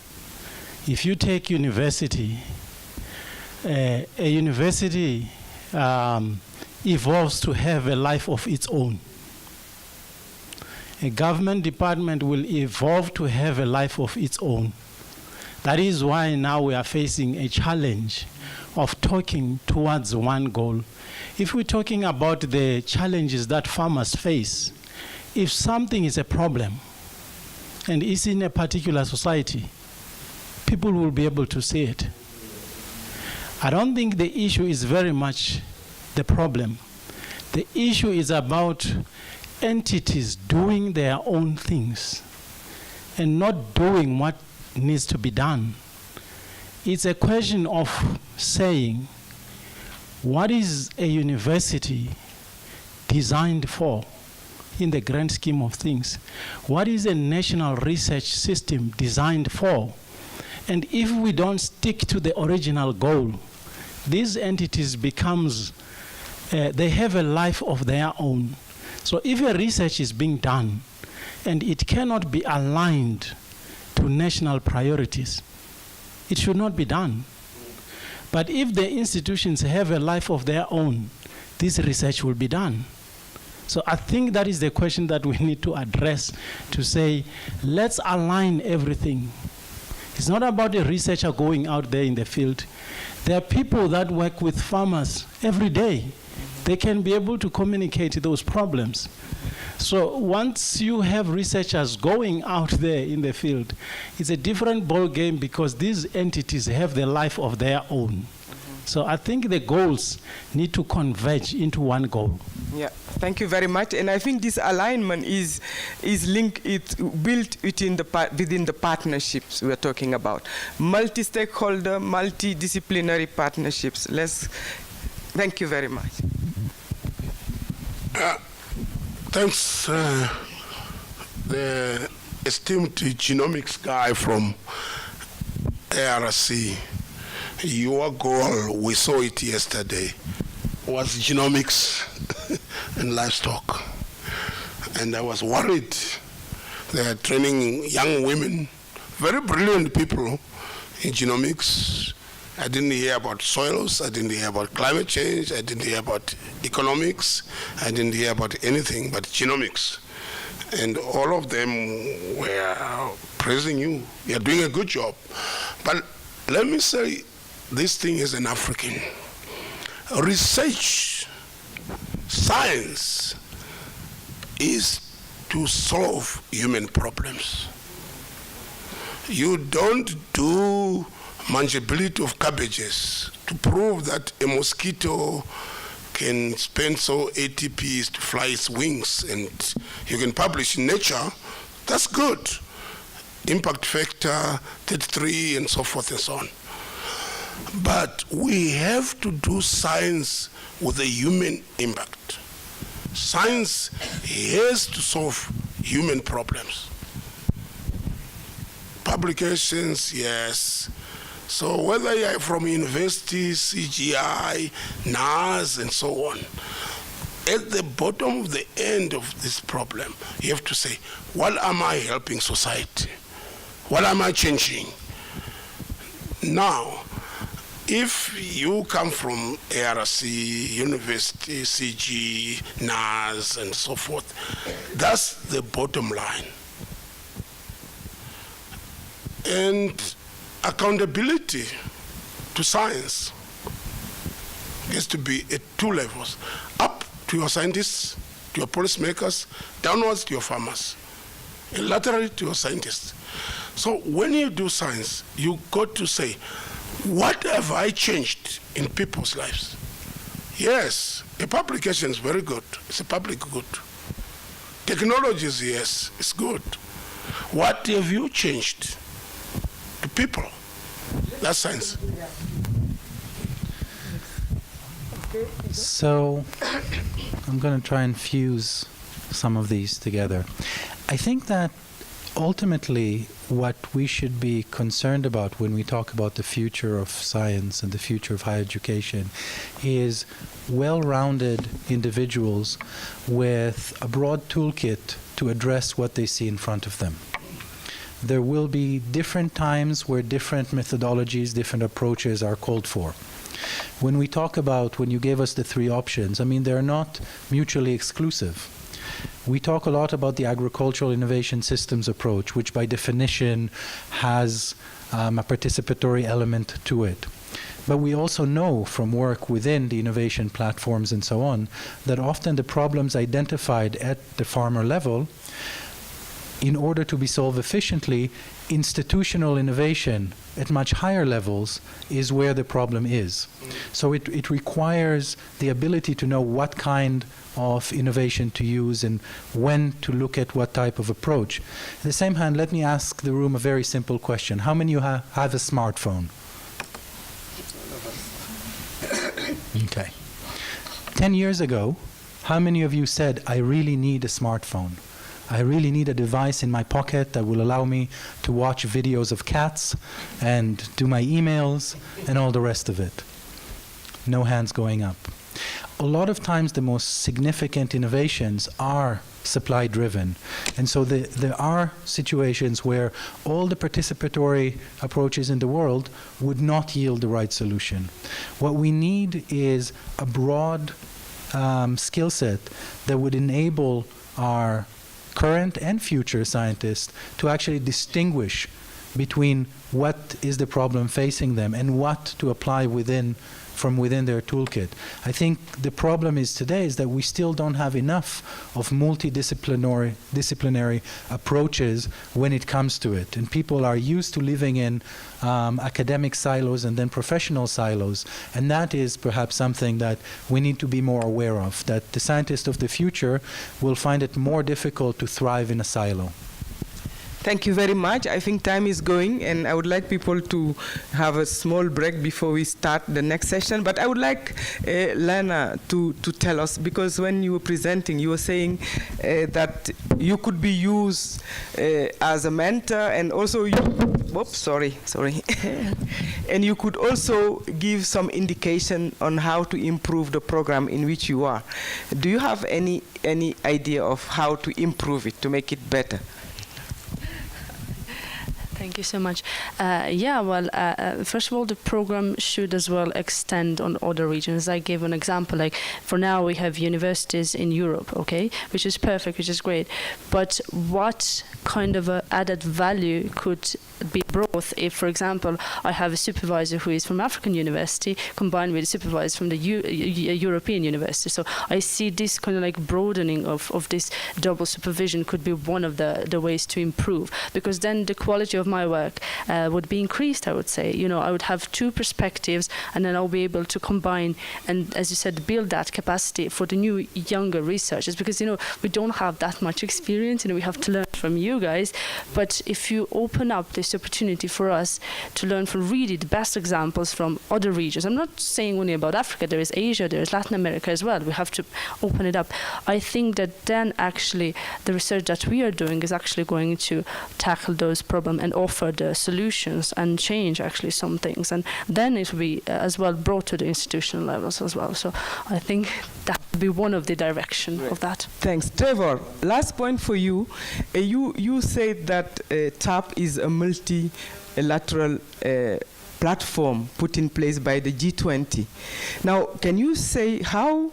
If you take university, a university evolves to have a life of its own. A government department will evolve to have a life of its own. That is why now we are facing a challenge of talking towards one goal. If we're talking about the challenges that farmers face, if something is a problem and is in a particular society, people will be able to see it. I don't think the issue is very much the problem. The issue is about entities doing their own things and not doing what needs to be done. It's a question of saying, what is a university designed for in the grand scheme of things? What is a national research system designed for? And if we don't stick to the original goal, these entities becomes, they have a life of their own. So if a research is being done and it cannot be aligned to national priorities, it should not be done. But if the institutions have a life of their own, this research will be done. So I think that is the question that we need to address, to say, let's align everything. It's not about a researcher going out there in the field. There are people that work with farmers every day. They can be able to communicate those problems. So once you have researchers going out there in the field, it's a different ball game because these entities have the life of their own. So I think the goals need to converge into one goal. Yeah, thank you very much. And I think this alignment is linked, it's built within the partnerships we're talking about. Multi-stakeholder, multidisciplinary partnerships. Thank you very much. Thanks, the esteemed genomics guy from ARC. Your goal, we saw it yesterday, was genomics and livestock. And I was worried. They are training young women, very brilliant people in genomics. I didn't hear about soils, I didn't hear about climate change, I didn't hear about economics, I didn't hear about anything but genomics. And all of them were praising you. You're doing a good job. But let me say this thing as an African. Research, science, is to solve human problems. You don't do mangibility of cabbages to prove that a mosquito can spend so ATPs to fly its wings and you can publish in Nature. That's good. Impact factor 33 and so forth and so on. But we have to do science with a human impact. Science has to solve human problems. Publications, yes. So whether you're from university, CGI, NAS, and so on, at the bottom of the end of this problem, you have to say, what am I helping society? What am I changing? Now, if you come from ARC, university, CG, NAS, and so forth, that's the bottom line. And accountability to science has to be at two levels. Up to your scientists, to your policymakers, downwards to your farmers, and laterally to your scientists. So when you do science, you got to say, what have I changed in people's lives? Yes, a publication is very good. It's a public good. Technologies, yes, it's good. What have you changed to people? That's science. So I'm going to try and fuse some of these together. I think that ultimately what we should be concerned about when we talk about the future of science and the future of higher education is well-rounded individuals with a broad toolkit to address what they see in front of them. There will be different times where different methodologies, different approaches are called for. When we talk about, when you gave us the three options, I mean, they're not mutually exclusive. We talk a lot about the agricultural innovation systems approach, which by definition has a participatory element to it. But we also know from work within the innovation platforms and so on, that often the problems identified at the farmer level, in order to be solved efficiently, institutional innovation at much higher levels is where the problem is. So it requires the ability to know what kind of innovation to use and when to look at what type of approach. At the same hand, let me ask the room a very simple question. How many of you have a smartphone? Okay. 10 years ago, how many of you said, I really need a smartphone? I really need a device in my pocket that will allow me to watch videos of cats and do my emails and all the rest of it. No hands going up. A lot of times the most significant innovations are supply driven. And so there are situations where all the participatory approaches in the world would not yield the right solution. What we need is a broad skill set that would enable our current and future scientists to actually distinguish between what is the problem facing them and what to apply from within their toolkit. I think the problem is today is that we still don't have enough of multidisciplinary approaches when it comes to it. And people are used to living in academic silos and then professional silos. And that is perhaps something that we need to be more aware of, that the scientists of the future will find it more difficult to thrive in a silo. Thank you very much. I think time is going, and I would like people to have a small break before we start the next session. But I would like Lana to tell us, because when you were presenting, you were saying that you could be used as a mentor, and also and you could also give some indication on how to improve the program in which you are. Do you have any idea of how to improve it, to make it better? Thank you so much. First of all, the program should as well extend on other regions. I gave an example, like for now we have universities in Europe, okay, which is perfect, which is great. But what kind of added value could be brought if, for example, I have a supervisor who is from African university combined with a supervisor from the European university? So I see this kind of like broadening of this double supervision could be one of the ways to improve, because then the quality of my work would be increased, I would say. You know, I would have two perspectives, and then I'll be able to combine and, as you said, build that capacity for the new, younger researchers, because, you know, we don't have that much experience, we have to learn from you guys. But if you open up this opportunity for us to learn from really the best examples from other regions, I'm not saying only about Africa, there is Asia, there is Latin America as well, we have to open it up. I think that then actually the research that we are doing is actually going to tackle those problems and offer the solutions and change actually some things, and then it will be as well brought to the institutional levels as well. So I think that would be one of the direction of that. Thanks. Trevor, last point for you. You said that TAP is a multilateral platform put in place by the G20. Now, can you say how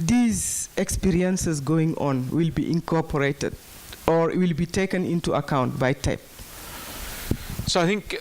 these experiences going on will be incorporated or will be taken into account by TAP? So I think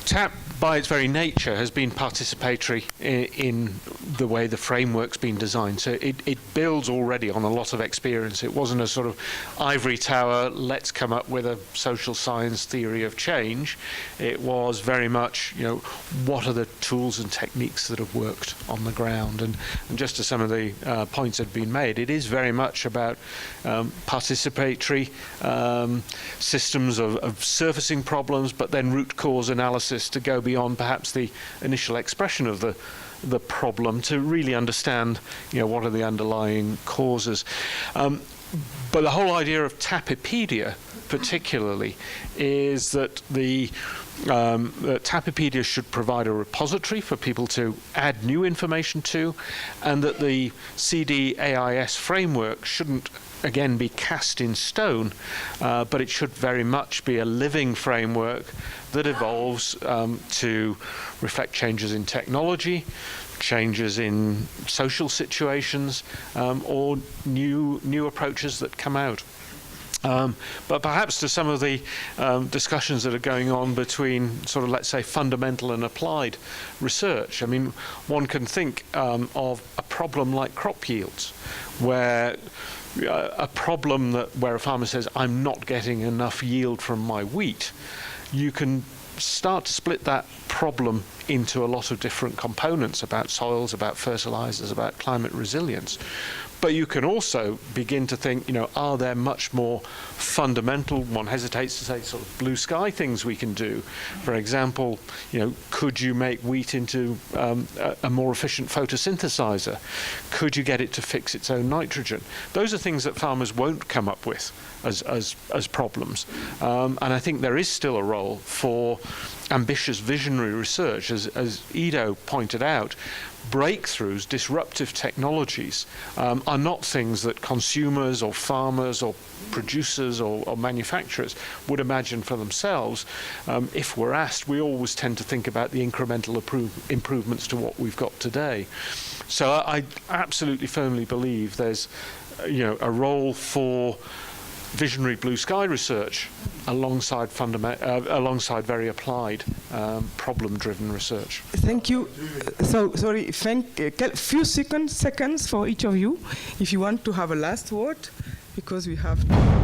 TAP, by its very nature, has been participatory in the way the framework's been designed. So it builds already on a lot of experience. It wasn't a sort of ivory tower, let's come up with a social science theory of change. It was very much, you know, what are the tools and techniques that have worked on the ground? And just to some of the points that have been made, it is very much about participatory systems of surfacing problems, but then root cause analysis to go beyond perhaps the initial expression of the problem to really understand, what are the underlying causes. But the whole idea of Tapipedia, particularly, is that that Tapipedia should provide a repository for people to add new information to, and that the CDAIS framework shouldn't, again, be cast in stone, but it should very much be a living framework that evolves to reflect changes in technology, changes in social situations, or new approaches that come out. But perhaps to some of the discussions that are going on between sort of, let's say, fundamental and applied research. I mean, one can think of a problem like crop yields, where a problem where a farmer says, I'm not getting enough yield from my wheat, you can start to split that problem into a lot of different components about soils, about fertilizers, about climate resilience. But you can also begin to think, are there much more fundamental, one hesitates to say, sort of blue sky things we can do? For example, could you make wheat into a more efficient photosynthesizer? Could you get it to fix its own nitrogen? Those are things that farmers won't come up with as problems. And I think there is still a role for ambitious visionary research. As Ido pointed out, breakthroughs, disruptive technologies, are not things that consumers or farmers or producers or manufacturers would imagine for themselves. If we're asked, we always tend to think about the incremental improvements to what we've got today. So I absolutely firmly believe there's a role for visionary blue sky research alongside very applied problem-driven research. Thank you. Sorry, few seconds for each of you, if you want to have a last word, because we have to.